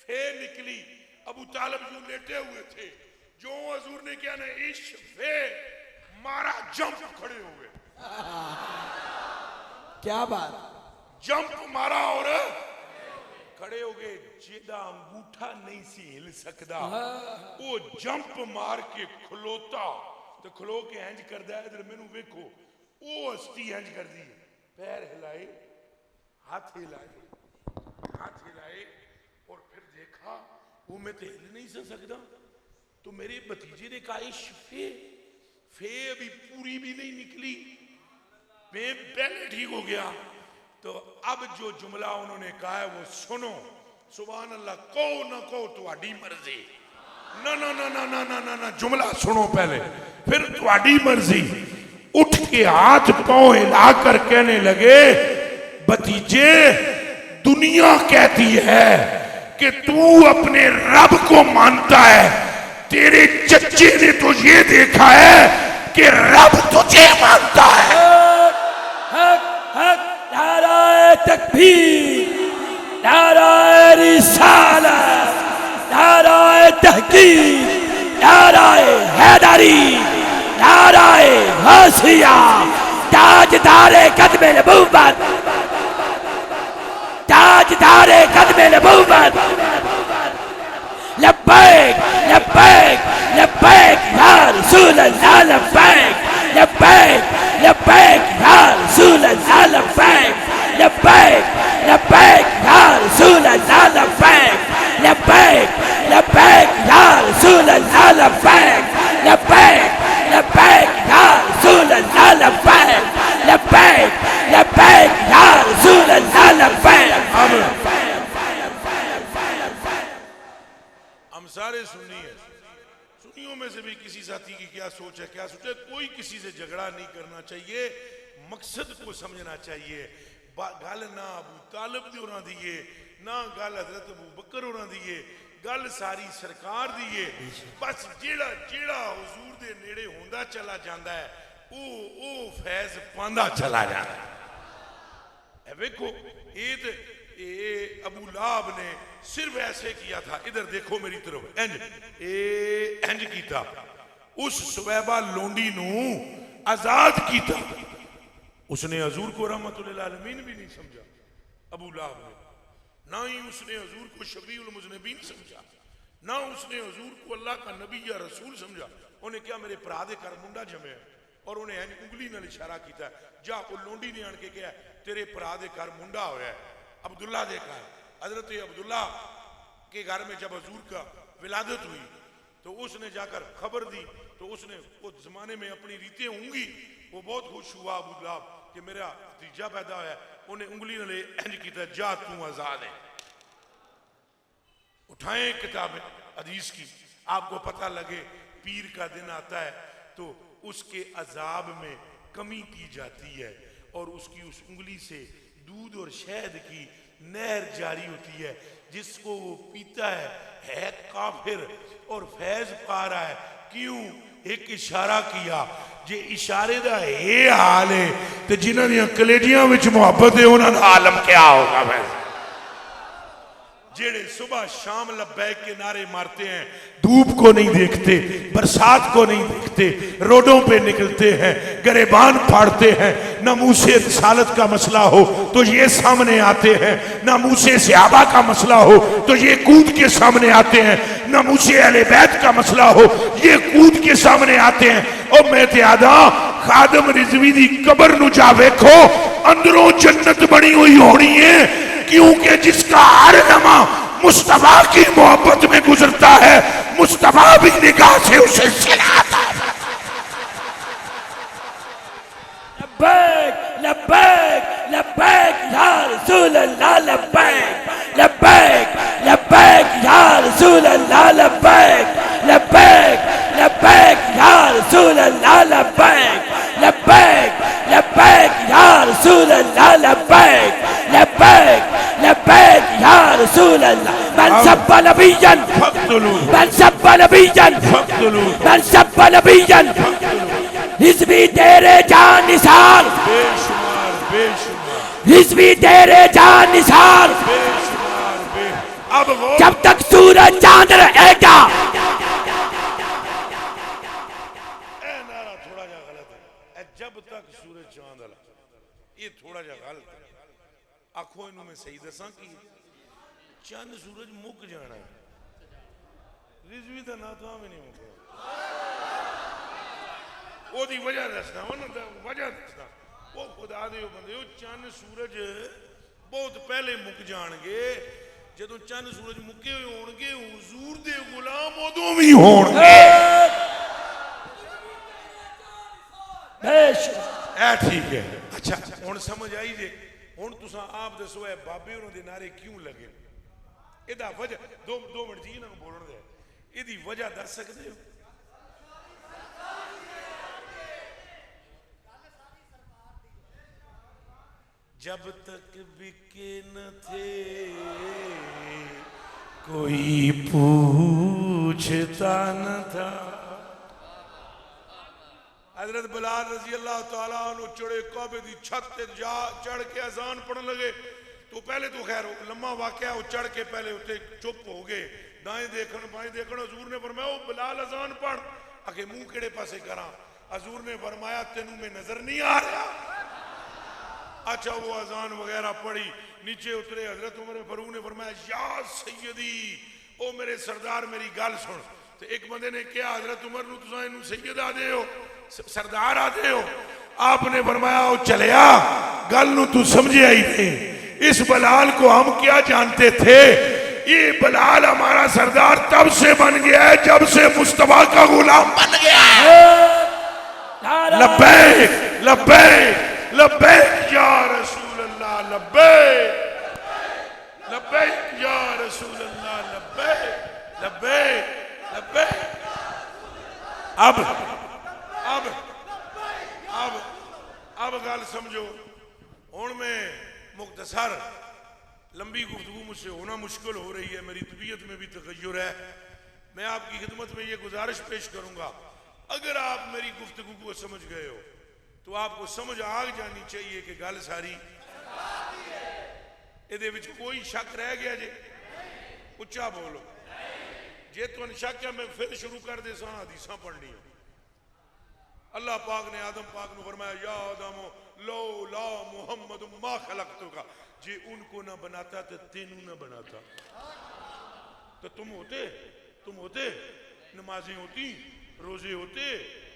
Speaker 3: فے نکلی، ابو طالب جو لیٹے ہوئے تھے، جو حضور نے کیا نا فے مارا، جمپ کھڑے ہوئے،
Speaker 2: کیا بات،
Speaker 3: جمپ مارا اور کھڑے ہو گئے، جیدہ انگوٹھا نہیں سی ہل سکدا، وہ جمپ مار کے کھلوتا تو کھلو کے ہنج کر دیا، ادھر میں نو ویکھو وہ ہستی ہنج کر دی، پیر ہلائے، ہاتھ ہلائے اور پھر دیکھا وہ میں تے ہل نہیں سکتا، تو میرے بھتیجے نے کہا فے ابھی پوری بھی نہیں نکلی، میں پہلے ٹھیک ہو گیا، تو اب جو جملہ انہوں نے کہا ہے وہ سنو، سبحان اللہ، کہو نہ کہو تہاڈی مرضی، نہ نہ نہ نہ نہ نہ نہ جملہ سنو پہلے، پھر تہاڈی مرضی۔ اٹھ کے ہاتھ پاؤں ہلا کر کہنے لگے بھتیجے دنیا کہتی ہے کہ تو اپنے رب کو مانتا ہے، تیرے چچے نے تو یہ دیکھا ہے کہ رب تجھے مانتا ہے۔
Speaker 2: حق حق، نعرہ تکبیر، نعرہ رسالت، نعرہ تحقیق، نعرہ حیدری، نعرہ غوثیہ، تاجدار قدم نبوت، تاجدار قدم نبوت، لبیک لبیک لبیک یا رسول اللہ، لبیک لبیک لبیک یا رسول اللہ، لبیک لبیک لبیک یا رسول اللہ لبیک لبیک لبیک یا رسول اللہ لبیک لبیک لبیک یا رسول اللہ لبیک لبیک لبیک یا رسول اللہ لبیک.
Speaker 3: ہم سارے سنی ہیں، سنیوں میں سے بھی کسی ساتھی کی کیا سوچ ہے کیا سوچ ہے. کوئی کسی سے جھگڑا نہیں کرنا چاہیے، مقصد کو سمجھنا چاہیے. گل نہ ابو طالب دی ہونا دیئے، نہ گل حضرت ابو بکر ہونا دیئے، گل ساری سرکار دیئے. بس جیڑا جیڑا حضور دے نیڑے ہوندا چلا جاندا ہے او فیض پاندا چلا جاندا ہے. ویکھو یہ ابو لہب نے صرف ایسے کیا تھا. ادھر دیکھو میری طرف، انج کیتا، اس سویبہ لونڈی نو آزاد کیتا. اس نے حضور کو رحمت للعالمین بھی نہیں سمجھا ابو لہب نے، نہ ہی اس نے حضور کو شفیع المذنبین سمجھا، نہ اس نے حضور کو اللہ کا نبی یا رسول سمجھا. انہیں کیا میرے پرا دے کر منڈا جمے، اور انہیں انگلی نال اشارہ کیتا ہے. جا وہ لونڈی نے آن کے کہا تیرے پرا دے کر منڈا ہویا ہے، عبداللہ دے کر. حضرت عبداللہ کے گھر میں جب حضور کا ولادت ہوئی تو اس نے جا کر خبر دی، تو اس نے اس زمانے میں اپنی ریتیں ہونگی، وہ بہت خوش ہوا ابو لہب کہ میرا بھتیجا پیدا ہوا ہے. انہیں انگلی نہ لے انج کیتا، جا تو آزاد ہے. اٹھائیں کتاب حدیث کی، آپ کو پتہ لگے پیر کا دن آتا ہے تو اس کے عذاب میں کمی کی جاتی ہے، اور اس کی اس انگلی سے دودھ اور شہد کی نہر جاری ہوتی ہے. جس کو وہ پیتا ہے کافر اور فیض پا رہا ہے. کیوں؟ ایک اشارہ کیا. جے اشارے دا یہ حال ہے تو جنہاں دیاں کلیجیاں وچ محبت ہے انہاں دا عالم کیا ہوگا. ویسے جیڑے صبح شام لبیک کے نعرے مارتے ہیں، دھوپ کو نہیں دیکھتے، برسات کو نہیں دیکھتے، روڈوں پہ نکلتے ہیں، گریبان پھاڑتے ہیں، ناموس رسالت کا مسئلہ ہو تو یہ سامنے آتے ہیں، ناموس صحابہ کا مسئلہ ہو تو یہ کود کے سامنے آتے ہیں، ناموس اہل بیت کا مسئلہ ہو یہ کود کے سامنے آتے ہیں. اور میں تیادہ خادم رضوی دی قبر نو جا ویکھو، اندروں جنت بنی ہوئی ہونی ہے، کیونکہ جس کا ہر لمحہ مصطفیٰ کی محبت میں گزرتا ہے مصطفیٰ بھی نگاہ سے اسے سلاتا ہے.
Speaker 2: لبیک لبیک لبیک یا رسول اللہ لبیک لبیک لبیک یا رسول اللہ لبیک لبیک لبیک یا رسول اللہ لبیک لبیک لبیک یا رسول اللہ لبیک لبیک لبیک یا رسول اللہ. من سب نبیا من سب نبیا من سب نبیا حزبی تیرے جان نثار، حزبی تیرے جان نثار. جب تک سورج چاند رہے گا.
Speaker 3: تھوڑا جا غلط ہے، جب تک سورج چاند رہے، یہ تھوڑا جا غلط ہے. آنکھوں انہوں میں صحیح دساں کی چند سورج مک جانا ہے، رضوی دا ناتواں میں نہیں مکا. وہ دی وجہ دسنا، وجہ دسنا. وہ خدا دے بندے چند سورج بہت پہلے مک جان گے. جدو چند سورج مکے ہوئے ہون گے حضور دے غلام ادوں بھی ہون گے. اے ٹھیک ہے. اچھا ہن سمجھ آئی جے. ہن تساں آپ دسو اے بابے انہاں دے نعرے کیوں لگے؟ ادا وجہ دو منٹ جی انہاں کو بولن دے. ایدی وجہ دس سکدے ہو؟ جب تک بکے نہ تھے کوئی پوچھتا نہ تھا. حضرت بلال رضی اللہ تعالیٰ عنہ چڑے کعبے دی چھت تے جا چڑھ کے اذان پڑھن لگے. تو پہلے تو خیر لمحہ واقعہ وہ چڑھ کے پہلے اٹھے چپ ہو گئے، دائیں دیکھن بائیں دیکھن. حضور نے فرمایا او بلال اذان پڑھ. آگے منہ کیڑے پاسے کراں؟ حضور نے فرمایا تینوں میں نظر نہیں آ رہا. اچھا وہ اذان وغیرہ پڑھی، نیچے اترے. حضرت عمر فاروق نے فرمایا یا سیدی، او میرے سردار میری گل سن. تو ایک بندے نے کہا حضرت عمر نو تساں اینوں سید آدے ہو، سردار آدے ہو؟ آپ نے فرمایا او چلیا گل نو تو سمجھے آئی نہیں. اس بلال کو ہم کیا جانتے تھے؟ یہ بلال ہمارا سردار تب سے بن گیا ہے جب سے مصطفیٰ کا غلام بن گیا ہے۔ لبیک لبیک لبیک یا رسول اللہ، لبیک لبیک یا رسول اللہ، لبیک لبیک لبیک۔ اب گل سمجھو، ہوں میں مختصر، لمبی گفتگو مجھ سے ہونا مشکل ہو رہی ہے، میری طبیعت میں بھی تغیر ہے، میں آپ کی خدمت میں یہ گزارش پیش کروں گا، اگر آپ میری گفتگو کو سمجھ گئے ہو تو آپ کو سمجھ آ جانی چاہیے کہ گل ساری یہ کوئی شک رہ گیا جی؟ اچھا بولو جی تمہیں شک ہے میں پھر شروع کر دے ساں حدیثاں پڑھنی ہوں۔ اللہ پاک نے آدم پاک نے فرمایا یا آدم لولا محمد ما خلقتو کا، جی ان کو نہ بناتا تو تینوں نہ بناتا، تو تم ہوتے نمازیں ہوتی، روزے ہوتے،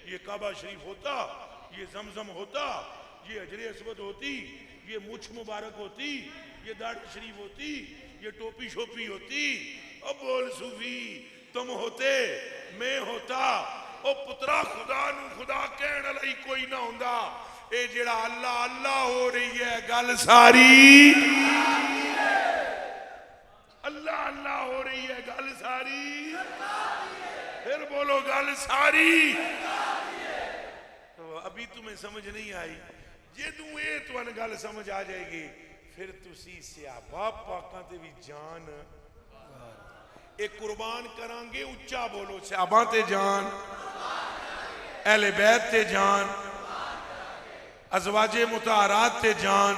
Speaker 3: یہ کعبہ شریف ہوتا، یہ زمزم ہوتا، یہ حجر اسود ہوتی، یہ مچھ مبارک ہوتی، یہ داڑھی شریف ہوتی، یہ ٹوپی شوپی ہوتی۔ اب بول صوفی تم ہوتے، میں ہوتا، او پترا خدا نو خدا کہن علی کوئی نہ ہوندا، اے جڑا اللہ اللہ ہو رہی ہے گل ساری، اللہ اللہ ہو رہی ہے گل ساری، پھر بولو گل ساری۔ تو ابھی تمہیں سمجھ نہیں آئی، جے تم اے تو ان گل سمجھ آ جائے گی، پھر تسی صحابہ پاکاں تے بھی جان ایک قربان کران گے، اچھا بولو صحابہ تے جان، اہل بیت تے جان، ازواج مطہرات تے جان،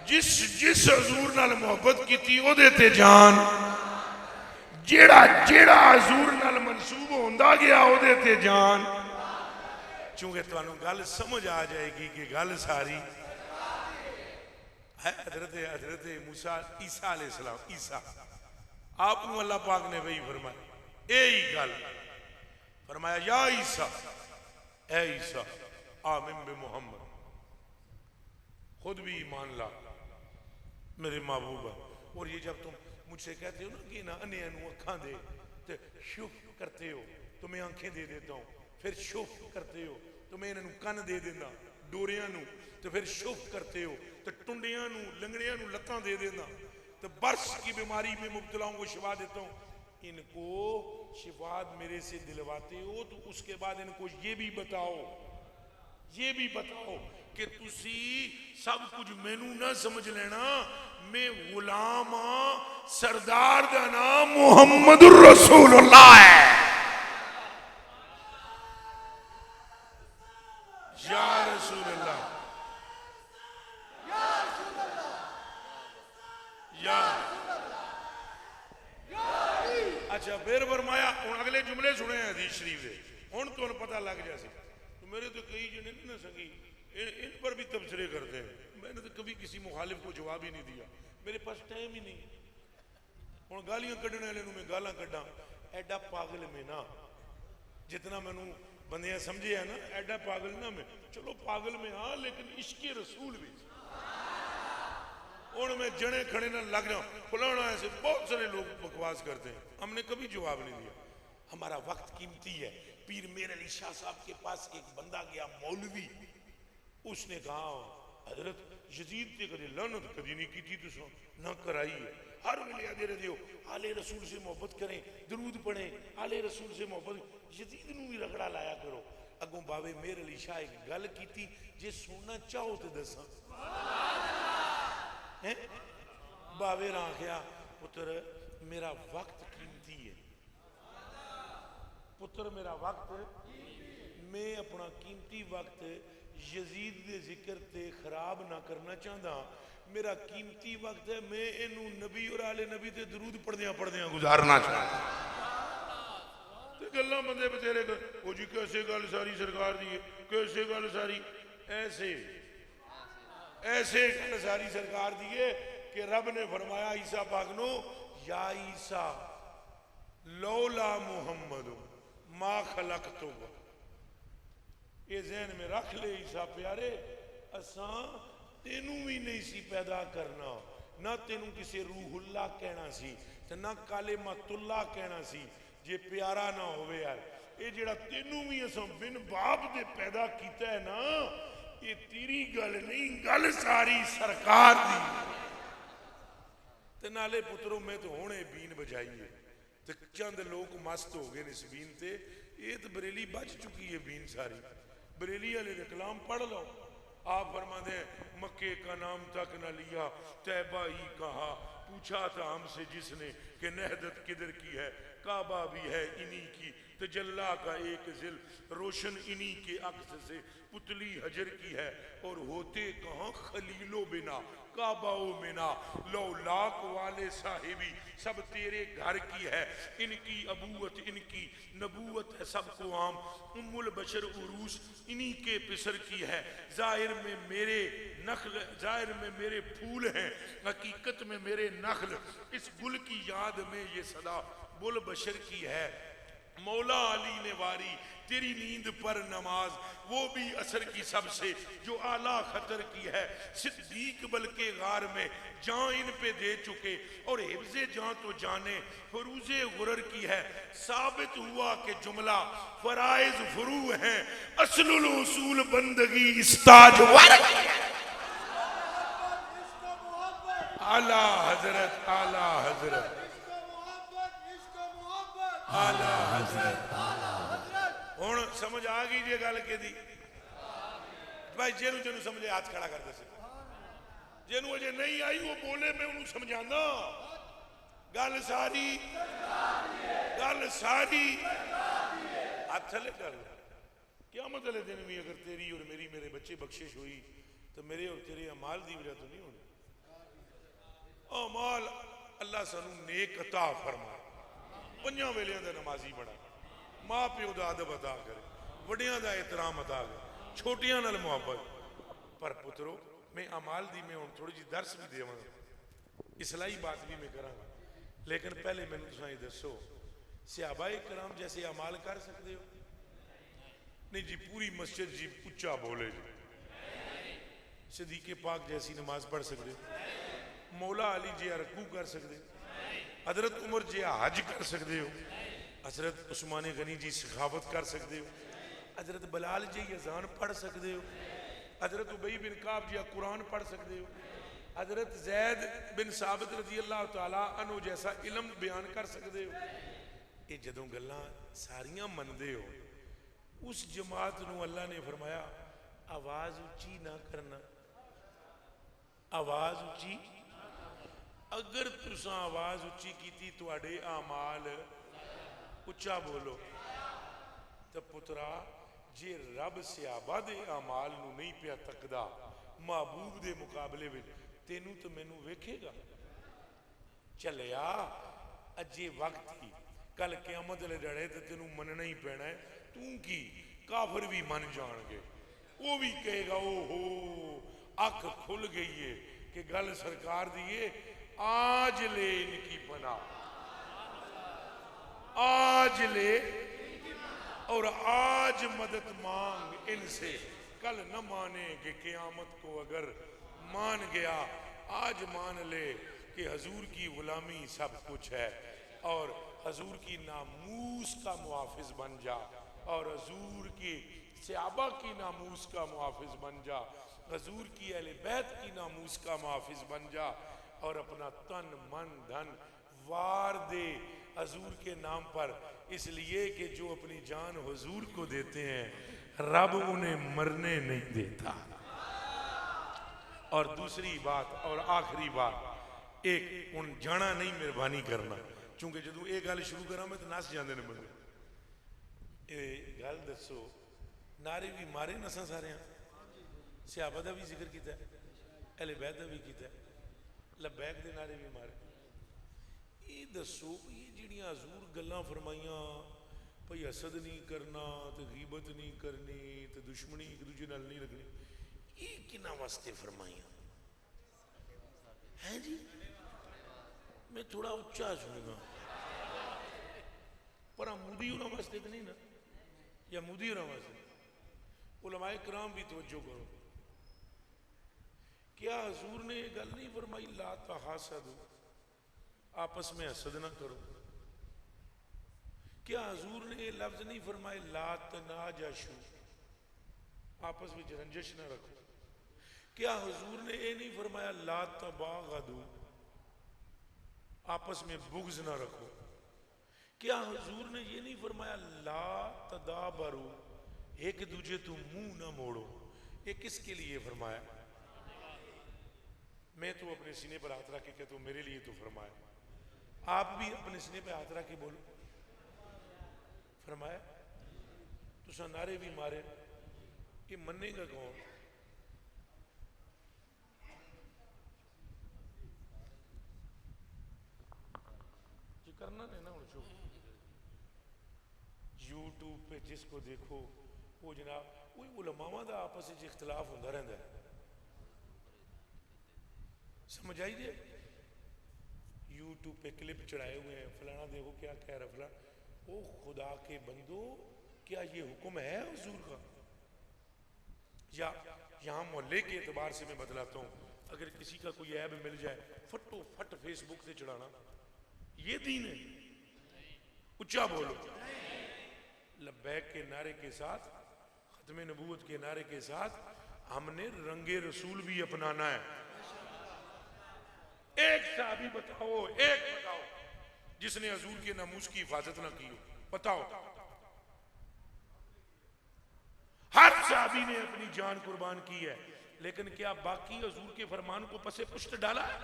Speaker 3: جس حضور نال محبت کی تھی او دے تے جان، جیڑا حضور نال منسوب ہوندا گیا او دے تے جان۔ چونکہ تانوں گل سمجھ آ جائے گی کہ گل ساری ہے حضرت موسیٰ عیسیٰ علیہ السلام، عیسیٰ آپ کو اللہ پاک نے وہی فرمایا، اے ہی گل فرمایا یا عیسیٰ، اے عیسیٰ آمن بمحمد، خود بھی ایمان لا میرے محبوب ہے۔ اور یہ جب تم مجھ سے کہتے ہو نا کہ نا انہیں انہوں اکھاں دے تو شف کرتے ہو تو میں آنکھیں دے دیتا ہوں، پھر شف کرتے ہو تو میں انہوں کن دے دینا ڈوریاں نو، تو پھر شف کرتے ہو تو ٹنڈیاں نو لنگڑیاں نو لتاں دے دینا، تو برس کی بیماری میں مبتلا ہوں کو شفا دیتا ہوں۔ ان کو شفا میرے سے دلواتے ہو تو اس کے بعد ان کو یہ بھی بتاؤ کہ تسی سب کچھ مینوں نہ سمجھ لینا، میں غلام ہاں، سردار دا نام محمد الرسول اللہ ہے۔ یا رسول اللہ، یا اچھا پھر فرمایا، ہن اگلے جملے سنے ہیں حدیث شریف دے، ہن تو پتہ لگ جائے تو میرے تو کئی جنے نہیں نہ سکی ان پر بھی تبصرے کرتے ہیں، میں نے تو کبھی کسی مخالف کو جواب ہی نہیں دیا، میرے پاس ٹائم ہی نہیں، ہن گالیاں کڈنے والے میں گالاں کڈاں، ایڈا پاگل میں نا جتنا میں نوں بندیاں سمجھے ہیں نا، ایڈا پاگل نہ میں، چلو پاگل میں ہاں لیکن عشق رسول بھی، اور میں جنے کھڑے نہ لگ جاؤں پلانا، ایسے بہت سارے لوگ بکواس کرتے ہیں، ہم نے کبھی جواب نہیں دیا، ہمارا وقت قیمتی ہے۔ پیر میر علی شاہ صاحب کے پاس ایک بندہ گیا مولوی، اس نے کہا حضرت یزید تے کدی لعنت کدی نہیں کی تھی تو نہ کرائی ہے، ہر ویلے دے رہے ہو آل رسول سے محبت کریں، درود پڑھیں، آل رسول سے محبت، یزید نو بھی رگڑا لایا کرو۔ اگوں باوے میر علی شاہ ایک گل کی تھی، جے سننا چاہو تے دساں، باوے راں کیا پتر میرا وقت قیمتی ہے، پتر میرا وقت، میں اپنا قیمتی وقت یزید دے ذکر تے خراب نہ کرنا چاہتا، میرا قیمتی وقت ہے، میں انہوں نبی اور آل نبی تے درود پڑھدیاں گزارنا چاہتا۔ تے گلاں بندے بتیرے کر او جی کیسے گل ساری سرکار دی ہے، کیسے گل ساری، ایسے گل ساری سرکار دی ہے کہ رب نے فرمایا عیسیٰ پاک نو یا عیسیٰ لولا محمد ما خلقتو، یہ ذہن میں رکھ لے عیسیٰ پیارے، اساں تینوں بھی نہیں سی پیدا کرنا، نہ تینوں کسی روح اللہ کہنا سی تے نہ کلمۃ اللہ کہنا سی جے پیارا نہ ہوئے یار۔ اے جڑا تینوں بھی اساں بن باپ دے پیدا کیتا ہے نا، یہ تیری گل نہیں، گل ساری سرکار دی۔ تے نالے پترو میں تو ہونے بین بجائیے تے چند لوگ مست ہو گئے اس بین تے، یہ تو بریلی بچ چکی ہے بین ساری۔ بریلی والے دے کلام پڑھ لو، آپ فرماتے ہیں مکے کا نام تک نہ لیا طیبہ ہی کہا، پوچھا تھا ہم سے جس نے کہ نہدت کدھر کی ہے، کعبہ بھی ہے انہی کی، تجلا کا ایک ذل روشن انہی کے عکس سے، پتلی حجر کی ہے اور ہوتے کہاں خلیل و بنا، کعبہ و منا، لولاک والے صاحبی سب تیرے گھر کی ہے، ان کی ابوت ان کی نبوت ہے سب کو عام، ام البشر عروس انہی کے پسر کی ہے، ظاہر میں میرے نخل، ظاہر میں میرے پھول ہیں، حقیقت میں میرے نخل، اس گل کی یاد میں یہ صدا بل بشر کی ہے، مولا علی نے واری تیری نیند پر نماز، وہ بھی اثر کی سب سے جو اعلیٰ خطر کی ہے، صدیق بلکہ غار میں جان ان پہ دے چکے اور حفظ جان تو جانے فروز غرر کی ہے، ثابت ہوا کہ جملہ فرائض فرو ہیں، اصل الاصول بندگی استاج ور کی ہے۔ اعلیٰ حضرت، اعلیٰ حضرت، اعلیٰ حضرت۔ ہوں سمجھ آ گئی جی گل کہ دی بھائی، جنوں جنوں سمجھے ہاتھ کھڑا کر دے سکتے، جنوں اجے نہیں آئی وہ بولے میں انہوں سمجھانا، گل ساری گل ساری ہاتھ تھلے کر۔ قیامت والے دن بھی اگر تیری اور میری میرے بچے بخشش ہوئی تو میرے اور تیرے اعمال دی وجہ تو نہیں ہونی۔ اعمال اللہ سانو نیک عطا فرمائے، پنجاں ویلیاں دا نمازی بڑا، ماں پیو دا ادب عطا کرے، وڈیاں دا احترام عطا کرے، چھوٹیاں نال محبت۔ پر پترو میں اعمال دی میں تھوڑی جی درس بھی دیواں، اصلاحی بات بھی میں کراں، لیکن پہلے میں تساں یہ دسو صحابہ کرام جیسے اعمال کر سکتے ہو؟ نہیں جی، پوری مسجد جی اچا بولے جی۔ صدیق پاک جیسی نماز پڑھ سکتے ہو؟ مولا علی جی رکوع کر سکتے ہو؟ حضرت عمر جی حج کر سکتے ہو؟ حضرت عثمان غنی جی سخاوت کر سکتے ہو؟ حضرت بلال جی اذان پڑھ سکتے ہو؟ حضرت ابی بن کعب جی قرآن پڑھ سکتے ہو؟ حضرت زید بن ثابت رضی اللہ تعالیٰ عنہ جیسا علم بیان کر سکتے ہو؟ یہ جدوں گلاں ساریاں مندے ہو، اس جماعت نو اللہ نے فرمایا آواز اچھی نہ کرنا، آواز اچھی، اگر تساں آواز اچھی کیتی تواڈے اعمال اچھا بولو تو پترا جے رب صحابہ دے اعمال نو نہیں پیا تکدا محبوب دے مقابلے وچ، تینوں تو مینوں ویکھے گا؟ چلیا اجے وقت ہی، کل قیامت والے ڈڑے تے تینوں مننا ہی پینا ہے، توں کی کافر بھی من جان گے، وہ بھی کہے گا او ہو اکھ کھل گئی ہے کہ گل سرکار دیئے، آج لے ان کی پناہ، آج لے اور آج مدد مانگ ان سے، کل نہ مانے کہ قیامت کو اگر مان گیا، آج مان لے کہ حضور کی غلامی سب کچھ ہے، اور حضور کی ناموس کا محافظ بن جا، اور حضور کی صحابہ کی ناموس کا محافظ بن جا، حضور کی اہل بیت کی ناموس کا محافظ بن جا، اور اپنا تن من دھن وار دے حضور کے نام پر، اس لیے کہ جو اپنی جان حضور کو دیتے ہیں رب انہیں مرنے نہیں دیتا۔ اور دوسری بات اور آخری بات، ایک ان جانا نہیں مہربانی کرنا، چونکہ جدوں یہ گل شروع کراں میں تو نس جاندے نے بندے، یہ گل دسو نعرے بھی مارے نساں سارے ہیں، صحابہ دا بھی ذکر کیتا ہے، اہل بیت دا بھی کیتا ہے، لبیک دے نعرے بھی مارے۔ یہ دسو یہ جڑیاں حضور گلاں فرمائیاں بھئی حسد نہیں کرنا تے غیبت نہیں کرنی تے دشمنی ایک دوجے نال نہیں رکھنی، یہ کنہاں واسطے فرمائیاں ہیں جی؟ میں تھوڑا اچھا سنوں گا، پر مودی انہاں واسطے تو نہیں نا، یا مودی انہاں واسطے؟ علماء کرام بھی توجہ کرو کیا حضور نے یہ گل نہیں فرمائی لا تحاسدوا، آپس میں حسد نہ کرو؟ کیا حضور نے یہ لفظ نہیں فرمائے لا تناجشوا، آپس میں رنجش نہ رکھو؟ کیا حضور نے یہ نہیں فرمایا لا تباغضوا، آپس میں بغض نہ رکھو؟ کیا حضور نے یہ نہیں فرمایا لا تدابروا، ایک دوجے تو منہ نہ موڑو؟ یہ کس کے لیے فرمایا؟ میں تو اپنے سینے پر ہاتھ رکھ کے کہتا ہوں میرے لیے تو فرمایا۔ آپ بھی اپنے سینے پہ ہاتھ رکھ کے بولو فرمایا۔ تو نعرے بھی مارے، یہ مننے گا کون؟ یہ کرنا نہیں نا ہوں شو یوٹیوب پہ جس کو دیکھو وہ جناب وہی علماء دا آپس میں اختلاف ہوتا رہتا ہے، سمجھ آئی جی؟ یوٹیوب پہ کلپ چڑھائے ہوئے ہیں، فلانا دیکھو کیا کہہ رہا فلانا۔ او خدا کے بندو، کیا یہ حکم ہے حضور کا؟ یا یہاں محلے کے اعتبار سے میں بتلاتا ہوں، اگر کسی کا کوئی عیب مل جائے فٹو فٹ فیس بک سے چڑھانا، یہ دین ہے؟ اچھا بولو۔ لبیک کے نعرے کے ساتھ، ختم نبوت کے نعرے کے ساتھ ہم نے رنگ رسول بھی اپنانا ہے۔ ایک صحابی بتاؤ، ایک بتاؤ جس نے حضور کے ناموس کی حفاظت نہ کی ہو، بتاؤ۔ ہر صحابی نے اپنی جان قربان کی ہے، لیکن کیا باقی حضور کے فرمان کو پس پشت ڈالا ہے؟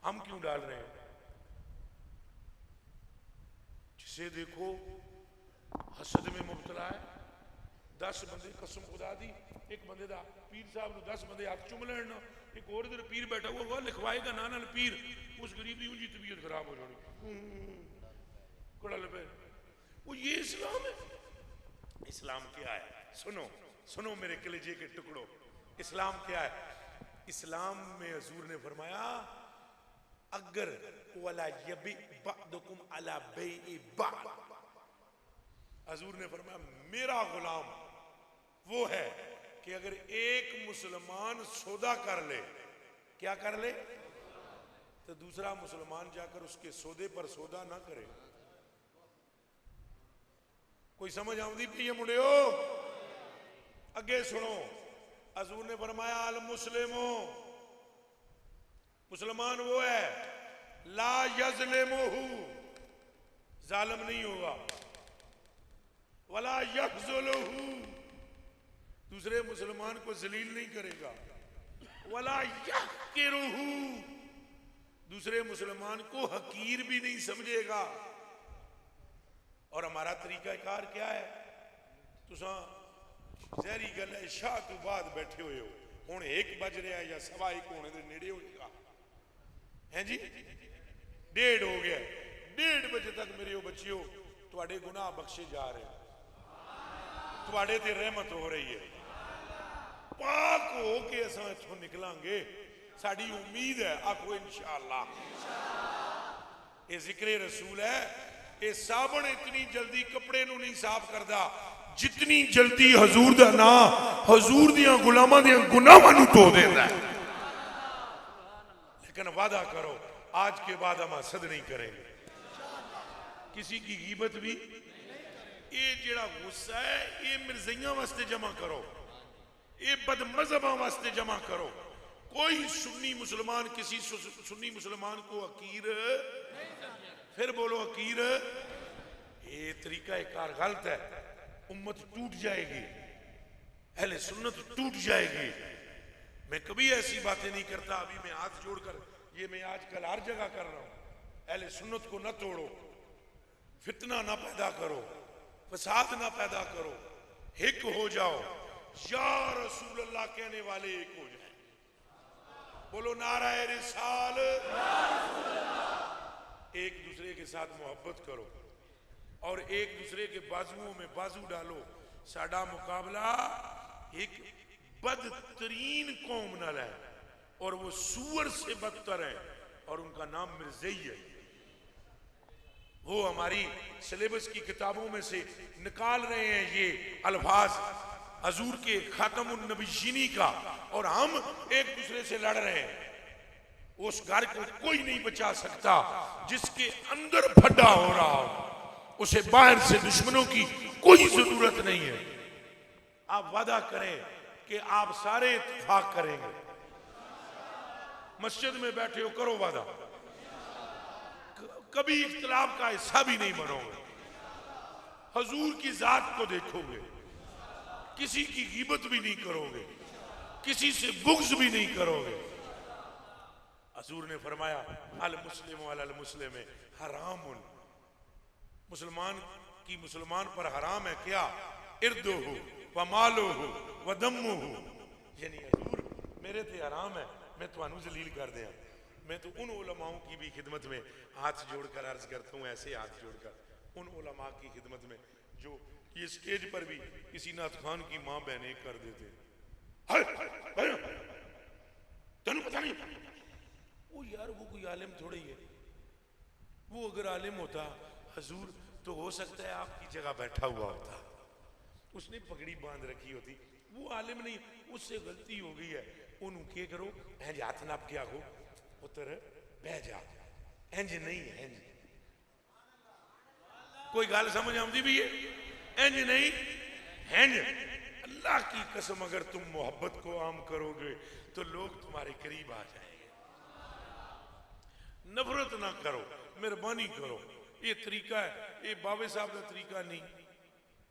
Speaker 3: ہم کیوں ڈال رہے ہیں؟ جسے دیکھو حسد میں مبتلا ہے، 10 بندے قسم خدا دی، ایک بندے دا پیر صاحب نو 10 بندے ہاتھ چوم لینا، ایک اور ادھر پیر بیٹھا ہوا وہ لکھوائے گا نانا پیر، اس غریب دی انجی طبیعت خراب ہو جانی کڑا لبے۔ وہ یہ اسلام ہے؟ اسلام کیا ہے؟ سنو سنو میرے کلیجے کے ٹکڑوں، اسلام کیا ہے؟ اسلام میں حضور نے فرمایا اگر وَلَا يَبِئْ بَعْدُكُمْ عَلَى بَيْءِ بَعْدٍ، حضور نے فرمایا میرا غلام وہ ہے کہ اگر ایک مسلمان سودا کر لے، کیا کر لے؟ تو دوسرا مسلمان جا کر اس کے سودے پر سودا نہ کرے۔ کوئی سمجھ آؤں پہ یہ مڑے ہو؟ اگے سنو، حضور نے فرمایا المسلمو، مسلمان وہ ہے لا یظلمہ، ظالم نہیں ہوگا، ولا یخذلہ، دوسرے مسلمان کو ذلیل نہیں کرے گا، ولا یحقرہ، دوسرے مسلمان کو حقیر بھی نہیں سمجھے گا۔ اور ہمارا طریقہ کار کیا ہے؟ تساں زہری گل ہے شاہ تو بعد بیٹھے ہوئے ہو، ہوں 1 بج رہا ہے یا 1:15 ہونے دے نیڑے ہوئے گا، ہیں جی 1:30 ہو گیا، 1:30 بجے تک میرے بچیو تواڈے گناہ بخشے جا رہے ہیں، تواڈے تے رحمت ہو رہی ہے، پاک ہو کے اساں اتھوں نکلاں گے، ساڈی امید ہے، آکھو انشاءاللہ۔ یہ ذکر رسول ہے، یہ صابن اتنی جلدی کپڑے نو نہیں صاف کردا جتنی جلدی حضور دا نام حضور دیاں غلاماں دیاں گناہاں نو دھو دیندا ہے۔ لیکن وعدہ کرو آج کے بعد ہم حسد نہیں کریں گے، کسی کی غیبت بھی، یہ جڑا غصہ ہے یہ مرزیاں واسطے جمع کرو، یہ بد مذہباں واسطے جمع کرو، کوئی سنی مسلمان کسی سنی مسلمان کو حقیر، پھر بولو حقیر، یہ طریقہ کار غلط ہے، امت ٹوٹ جائے گی، اہل سنت ٹوٹ جائے گی۔ میں کبھی ایسی باتیں نہیں کرتا، ابھی میں ہاتھ جوڑ کر یہ میں آج کل ہر جگہ کر رہا ہوں، اہل سنت کو نہ توڑو، فتنہ نہ پیدا کرو، فساد نہ پیدا کرو، ایک ہو جاؤ، یا رسول اللہ کہنے والے ایک ہو جائیں، بولو نعرہ رسال، ایک دوسرے کے ساتھ محبت کرو اور ایک دوسرے کے بازوؤں میں بازو ڈالو۔ ساڈا مقابلہ ایک بدترین قوم نال ہے اور وہ سور سے بدتر ہے اور ان کا نام مرزئی ہے، وہ ہماری سلیبس کی کتابوں میں سے نکال رہے ہیں یہ الفاظ۔ حضور کے خاتم النبیینی کا، اور ہم ایک دوسرے سے لڑ رہے ہیں. اس گھر کو کوئی نہیں بچا سکتا جس کے اندر پھڈا ہو رہا ہو. اسے باہر سے دشمنوں کی کوئی ضرورت نہیں ہے. آپ وعدہ کریں کہ آپ سارے اتفاق کریں گے. مسجد میں بیٹھے ہو، کرو وعدہ، کبھی اختلاف کا حصہ بھی نہیں بنو گے. حضور کی ذات کو دیکھو گے، کسی کی غیبت بھی نہیں کرو گے، کسی سے بغض بھی نہیں کرو گے. حضور نے فرمایا المسلم علی المسلم حرام، مسلمان کی مسلمان پر حرام ہے کیا؟ ارده و ماله و دمه. یعنی حضور میرے تے حرام ہے، میں تانوں ذلیل کر دیا. میں تو ان علماؤں کی بھی خدمت میں ہاتھ جوڑ کر عرض کرتا ہوں، ایسے ہاتھ جوڑ کر ان علماء کی خدمت میں جو یہ سٹیج پر بھی کسی نعت خوان کی ماں بہنیں کر دیتے. تنوں پتہ نہیں وہ یار وہ کوئی عالم تھوڑی ہے. وہ اگر عالم ہوتا حضور تو ہو سکتا ہے آپ کی جگہ بیٹھا ہوا ہوتا، اس نے پگڑی باندھ رکھی ہوتی. وہ عالم نہیں، اس سے غلطی ہو گئی ہے. انہوں کے کرو اینج ہاتھ ناپ کے آگو پتر بہ جا، اینج نہیں ہے. اینج کوئی گال سمجھ آمدی بھی ہے؟ اینج نہیں، اینج. اللہ کی قسم اگر تم محبت کو عام کرو گے تو لوگ تمہارے قریب آ جائیں گے. نفرت نہ کرو، مہربانی کرو. یہ طریقہ ہے، یہ بابے صاحب کا طریقہ نہیں،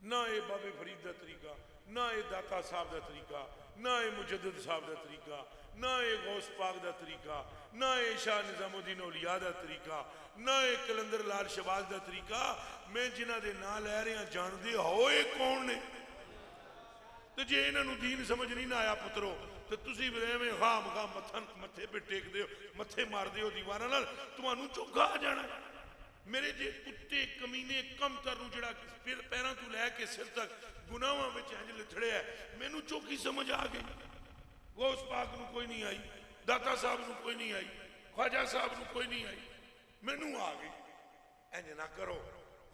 Speaker 3: نہ یہ بابے فرید کا طریقہ، نہ یہ داتا صاحب کا طریقہ، نہ یہ مجدد صاحب کا طریقہ، نہ یہ غوث پاک کا طریقہ، نہ یہ شاہ نظام الدین اولیاء کا طریقہ، نہ یہ کلندر لال شہباز کا طریقہ. میں جنہ دے نام لے رہے ہیں جان دے ہوئے کون نے؟ تو جے انہوں دین سمجھ نہیں نہ آیا پترو تو تسی بھی میں خام متھے پہ ٹیک دے متھے مار دے دیوارہ نال تمہانوں چوکھا آ جانا. میرے جے کتے کمینے کم ترنو جڑا پیران تو لے کے سر تک گناہاں وچ انج لتھڑے ہے، مینوں چوکی سمجھ آ گئی. غوث پاک نو کوئی نہیں آئی، داتا صاحب نو کوئی نہیں آئی، خواجہ صاحب نو کوئی نہیں آئی، مینوں آ گئی. انج نہ کرو،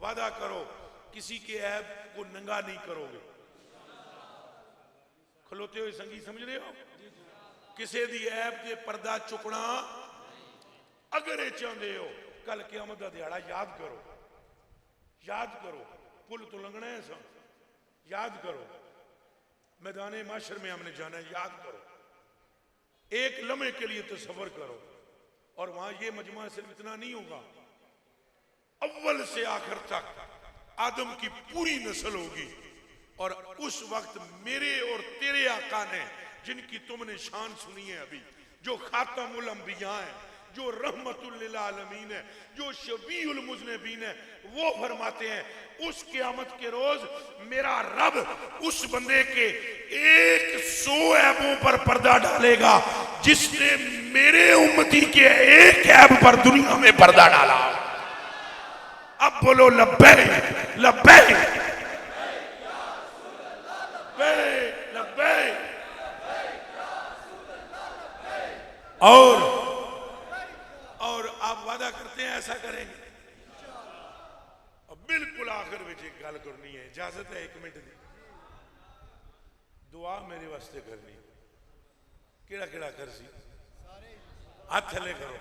Speaker 3: وعدہ کرو کسی کے عیب کو ننگا نہیں کرو گے. کھلوتے ہوئے سنگی سمجھ رہے ہو؟ کسی دی عیب کے پردہ چکنا اگر یہ چاہتے ہو کل قیامت دا دیہڑا یاد کرو، یاد کرو. پل تو لنگنا ہے سا، یاد کرو. میدان معاشر میں ہم نے جانا ہے، یاد کرو. ایک لمحے کے لیے تصور کرو. اور وہاں یہ مجمع صرف اتنا نہیں ہوگا، اول سے آخر تک آدم کی پوری نسل ہوگی. اور اس وقت میرے اور تیرے آقا نے جن کی تم نے شان سنی ہے ابھی، جو خاتم الانبیاء ہیں، جو رحمت للعالمین ہے، جو شفیع المذنبین ہے، وہ فرماتے ہیں اس قیامت کے روز میرا رب اس بندے کے 100 عیبوں پر پردہ ڈالے گا جس نے میرے امتی کے ایک عیب پر دنیا میں پردہ ڈالا. اب بولو لبیک لبیک لبیک. اور آپ وعدہ کرتے ہیں ایسا کریں گے. اور بالکل آخر میں ایک گل کرنی ہے، اجازت ہے 1 منٹ دی. دعا میرے واسطے کرنی. کیڑا کیڑا کر سی ہاتھ تھلے کرو.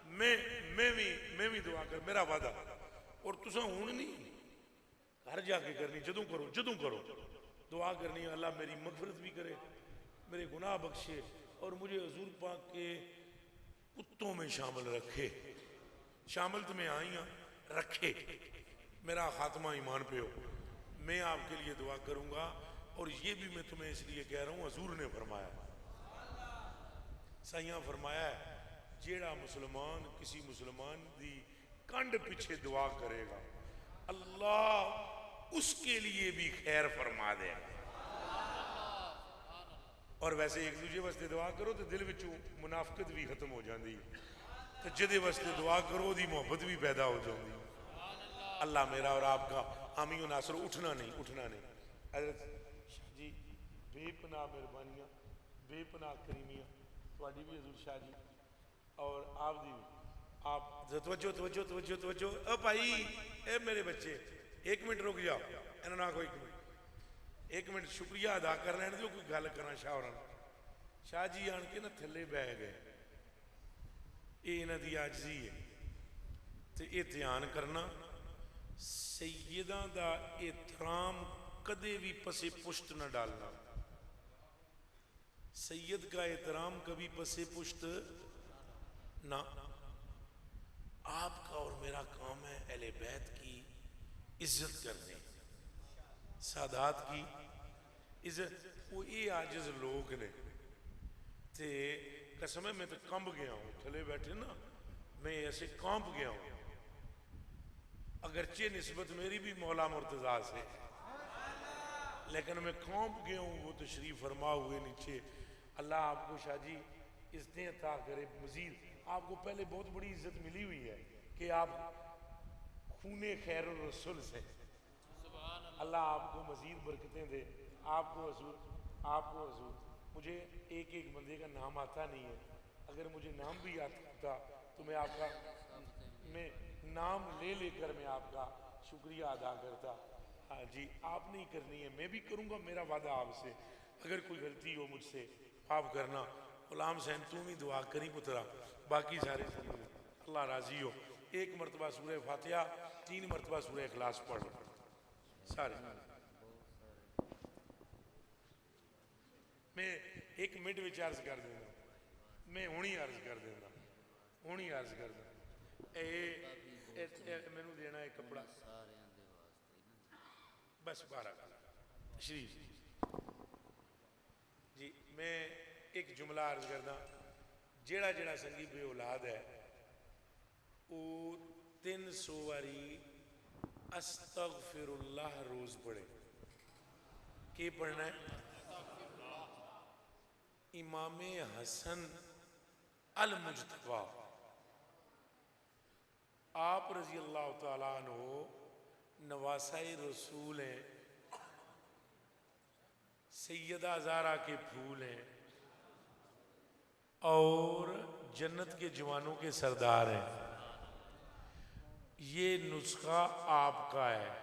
Speaker 3: میں بھی دعا کر، میرا وعدہ. اور تساں ہون نہیں گھر جا کے کرنی، جدوں کرو دعا کرنی. اللہ میری مغفرت بھی کرے، میرے گناہ بخشے، اور مجھے حضور پاک کے کتوں میں شامل رکھے. شامل تو میں آئی ہوں، رکھے. میرا خاتمہ ایمان پہ ہو. میں آپ کے لیے دعا کروں گا. اور یہ بھی میں تمہیں اس لیے کہہ رہا ہوں، حضور نے فرمایا، سائیاں فرمایا ہے جیڑا مسلمان کسی مسلمان دی کنڈ پیچھے دعا کرے گا اللہ اس کے لیے بھی خیر فرما دے. اور ویسے ایک دوسرے واسطے دعا کرو تو دل وچوں منافقت بھی ختم ہو جاندی، تو جدے واسطے دعا کرو دی محبت بھی پیدا ہو جاندی. اللہ میرا اور آپ کا حامی و ناصر. اٹھنا نہیں. حضرت جی بے پناہ مہربانیاں، بے پناہ کریمیاں تھوڑی بھی حضور شاہ جی اور آپ دی. آپ توجہ. او بھائی اے میرے بچے 1 منٹ رک جاؤ. انہوں نے کوئی ایک منٹ شکریہ ادا کر رہے ہیں جو کوئی گل کرنا شاہ اور شاہ جی آن کے نا تھلے بہ گئے یہ انہاں دی عاجزی ہے تے یہ دھیان کرنا سیداں دا احترام کدے بھی پسے پشت نہ ڈالنا سید کا احترام کبھی پسے پشت نہ آپ کا اور میرا کام ہے اہل بیت کی عزت کرنے سادات کی عزت وہ یہ عاجز لوگ نے تے قسم ہے میں تو کمب گیا ہوں تھلے بیٹھے نا میں ایسے کانپ گیا ہوں اگرچہ نسبت میری بھی مولا مرتضیٰ سے لیکن میں کانپ گیا ہوں وہ تشریف فرما ہوئے نیچے اللہ آپ کو شاہ جی عزتیں عطا کرے مزید آپ کو پہلے بہت بڑی عزت ملی ہوئی ہے کہ آپ خون خیر الرسول سے اللہ آپ کو مزید برکتیں دے آپ کو حضور مجھے ایک ایک بندے کا نام آتا نہیں ہے اگر مجھے نام بھی آتا تو میں آپ کا میں نام لے لے کر میں آپ کا شکریہ ادا کرتا ہاں جی آپ نہیں کرنی ہے میں بھی کروں گا میرا وعدہ آپ سے اگر کوئی غلطی ہو مجھ سے آپ کرنا غلام حسین تم بھی دعا کری پترا باقی سارے اللہ راضی ہو ایک مرتبہ سورہ فاتحہ 3 مرتبہ سورہ اخلاص پڑھ سارے میں ایک منٹ میں عرض کر دینا میں ہونی عرض کر دینا ہونی عرض کر دینا میں نو دینا ہے کپڑا بس 12 شریف جی میں ایک جملہ عرض کردا جیڑا جیڑا سنگی بے اولاد ہے وہ 300 واری استغفر اللہ روز پڑھے کی پڑھنا ہے امام حسن المجتبی آپ رضی اللہ تعالیٰ عنہ نواسہ رسول ہیں سیدہ زہرا کے پھول ہیں اور جنت کے جوانوں کے سردار ہیں یہ نسخہ آپ کا ہے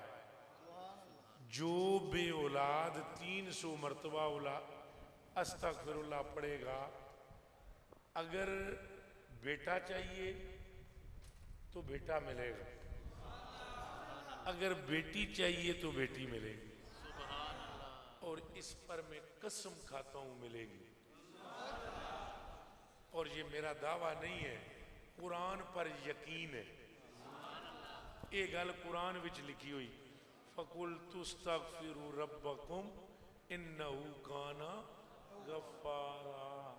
Speaker 3: جو بے اولاد 300 مرتبہ اولاد استغفر اللہ پڑھے گا اگر بیٹا چاہیے تو بیٹا ملے گا اگر بیٹی چاہیے تو بیٹی ملے گی اور اس پر میں قسم کھاتا ہوں ملے گی اور یہ میرا دعویٰ نہیں ہے قرآن پر یقین ہے یہ گل قرآن وچ لکھی ہوئی فَقُلْتُ اسْتَغْفِرُوا رَبَّكُمْ إِنَّهُ كَانَ غَفَّارًا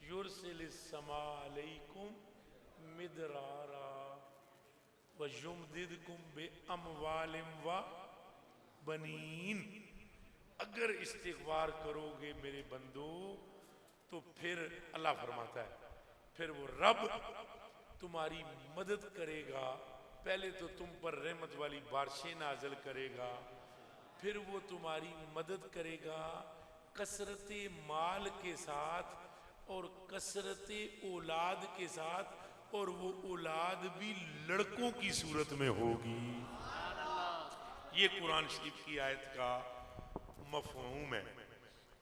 Speaker 3: يُرْسِلِ السَّمَاءَ عَلَيْكُمْ مِدْرَارًا وَيُمْدِدْكُمْ بِأَمْوَالٍ وَبَنِينَ اگر استغفار کرو گے میرے بندو تو پھر اللہ فرماتا ہے پھر وہ رب تمہاری مدد کرے گا پہلے تو تم پر رحمت والی بارشیں نازل کرے گا پھر وہ تمہاری مدد کرے گا کثرت مال کے ساتھ اور کثرت اولاد کے ساتھ اور وہ اولاد بھی لڑکوں کی صورت میں ہوگی یہ قرآن شریف کی آیت کا مفہوم ہے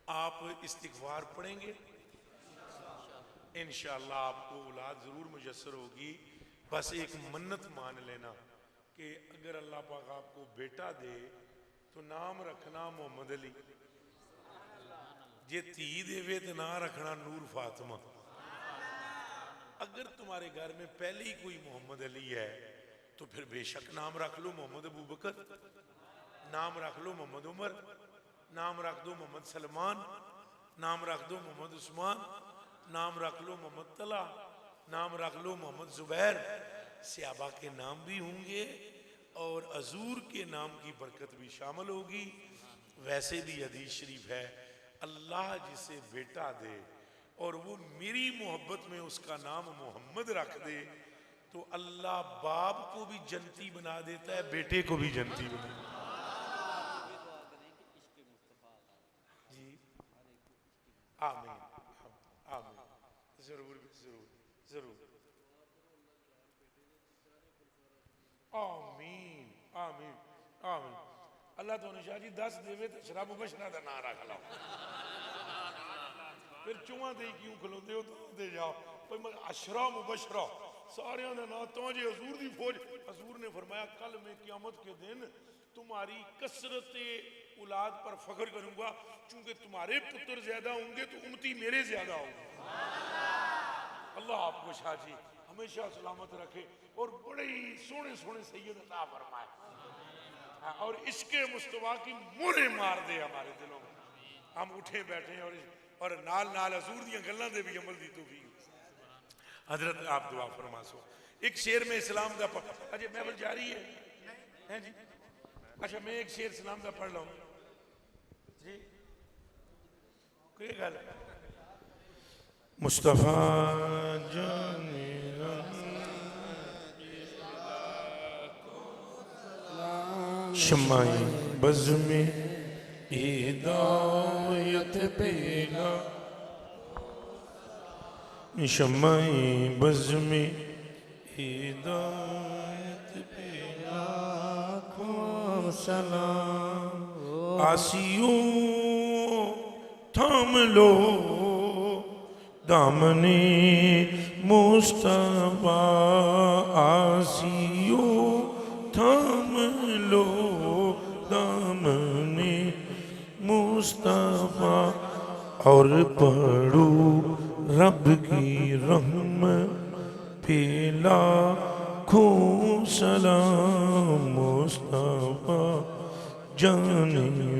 Speaker 3: آپ استغفار پڑھیں گے انشاءاللہ آپ کو اولاد ضرور میسر ہوگی بس ایک منت مان لینا کہ اگر اللہ پاک آپ کو بیٹا دے تو نام رکھنا محمد علی جے تھی دے تو نام رکھنا نور فاطمہ اگر تمہارے گھر میں پہلے ہی کوئی محمد علی ہے تو پھر بے شک نام رکھ لو محمد ابو بکر نام رکھ لو محمد عمر نام رکھ دو محمد سلمان نام رکھ دو محمد عثمان نام رکھ لو محمد طلحہ نام رکھ لو محمد زبیر صحابہ کے نام بھی ہوں گے اور حضور کے نام کی برکت بھی شامل ہوگی ویسے بھی حدیث شریف ہے اللہ جسے بیٹا دے اور وہ میری محبت میں اس کا نام محمد رکھ دے تو اللہ باپ کو بھی جنتی بنا دیتا ہے بیٹے کو بھی جنتی بنا دیتا ہے جی آمین آمین ضرور ضرور ضرور آمین آمین آمین اللہ تو شاہ جی 10 دے تو شراب مبشرہ دا نام رکھ لو پھر چواں دے کیوں کھلوندے ہو تو دے جاؤ اشرا مبشرہ سارے دا نام تو جے حضور دی فوج حضور نے فرمایا کل میں قیامت کے دن تمہاری کثرت اولاد پر فخر کروں گا چونکہ تمہارے پتر زیادہ ہوں گے تو امتی میرے زیادہ ہوں گے اللہ آپ کو شاہ جی ہمیشہ سلامت رکھے اور بڑے ہی سونے سونے سید عطا فرمائے اور اس کے مصطفیٰ کی مورے مار دے ہمارے دلوں میں ہم اٹھے بیٹھے ہیں اور نال نال حضور دیاں گلاں دے بھی عمل دی توفیق حضرت آپ دعا فرما سو ایک شعر میں اسلام دا اجے محفل جاری ہے جی اچھا میں ایک شعر اسلام دا پڑھ لوں جی کوئی گل مصطفیٰ جان شمع بز میں ہدایت پیغا شمع بز میں ہدایت پیغا کو سلام آسیوں تھام لو دامنِ مصطفیٰ آسیوں تھام لو دامنِ مصطفیٰ اور پڑھو رب کی رحمت پہ لاکھوں سلام مصطفیٰ جان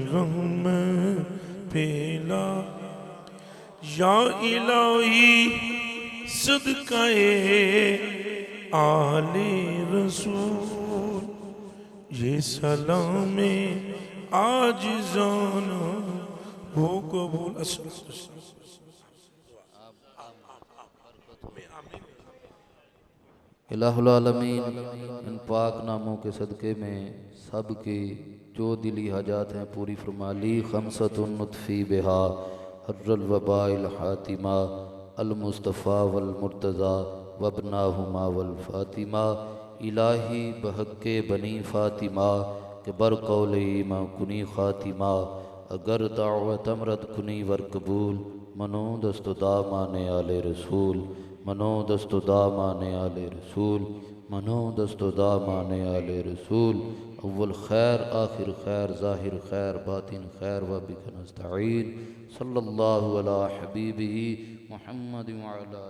Speaker 3: رحمت پہ لاکھوں یا الہی صدقہ آل رسول یہ سلام عاجزانہ ہو قبول
Speaker 4: الہ العالمین ان پاک ناموں کے صدقے میں سب کی جو دلی حاجات ہیں پوری فرما لی خمسۃ نطفی بہا حر الوباء الحاتمہ المصطفیٰ والمرتضیٰ وابناہما والفاطمہ الہی بحق بنی فاطمہ کہ بر قول ایماں کنی خاتمہ اگر دعوت امرد کنی ور قبول منو دست دامان آل رسول منو دست دامان آل رسول منو دست دامان آل رسول اول خیر آخر خیر ظاہر خیر باطن خیر و بک نستعین صلی اللہ علی حبیبہ محمد وعلی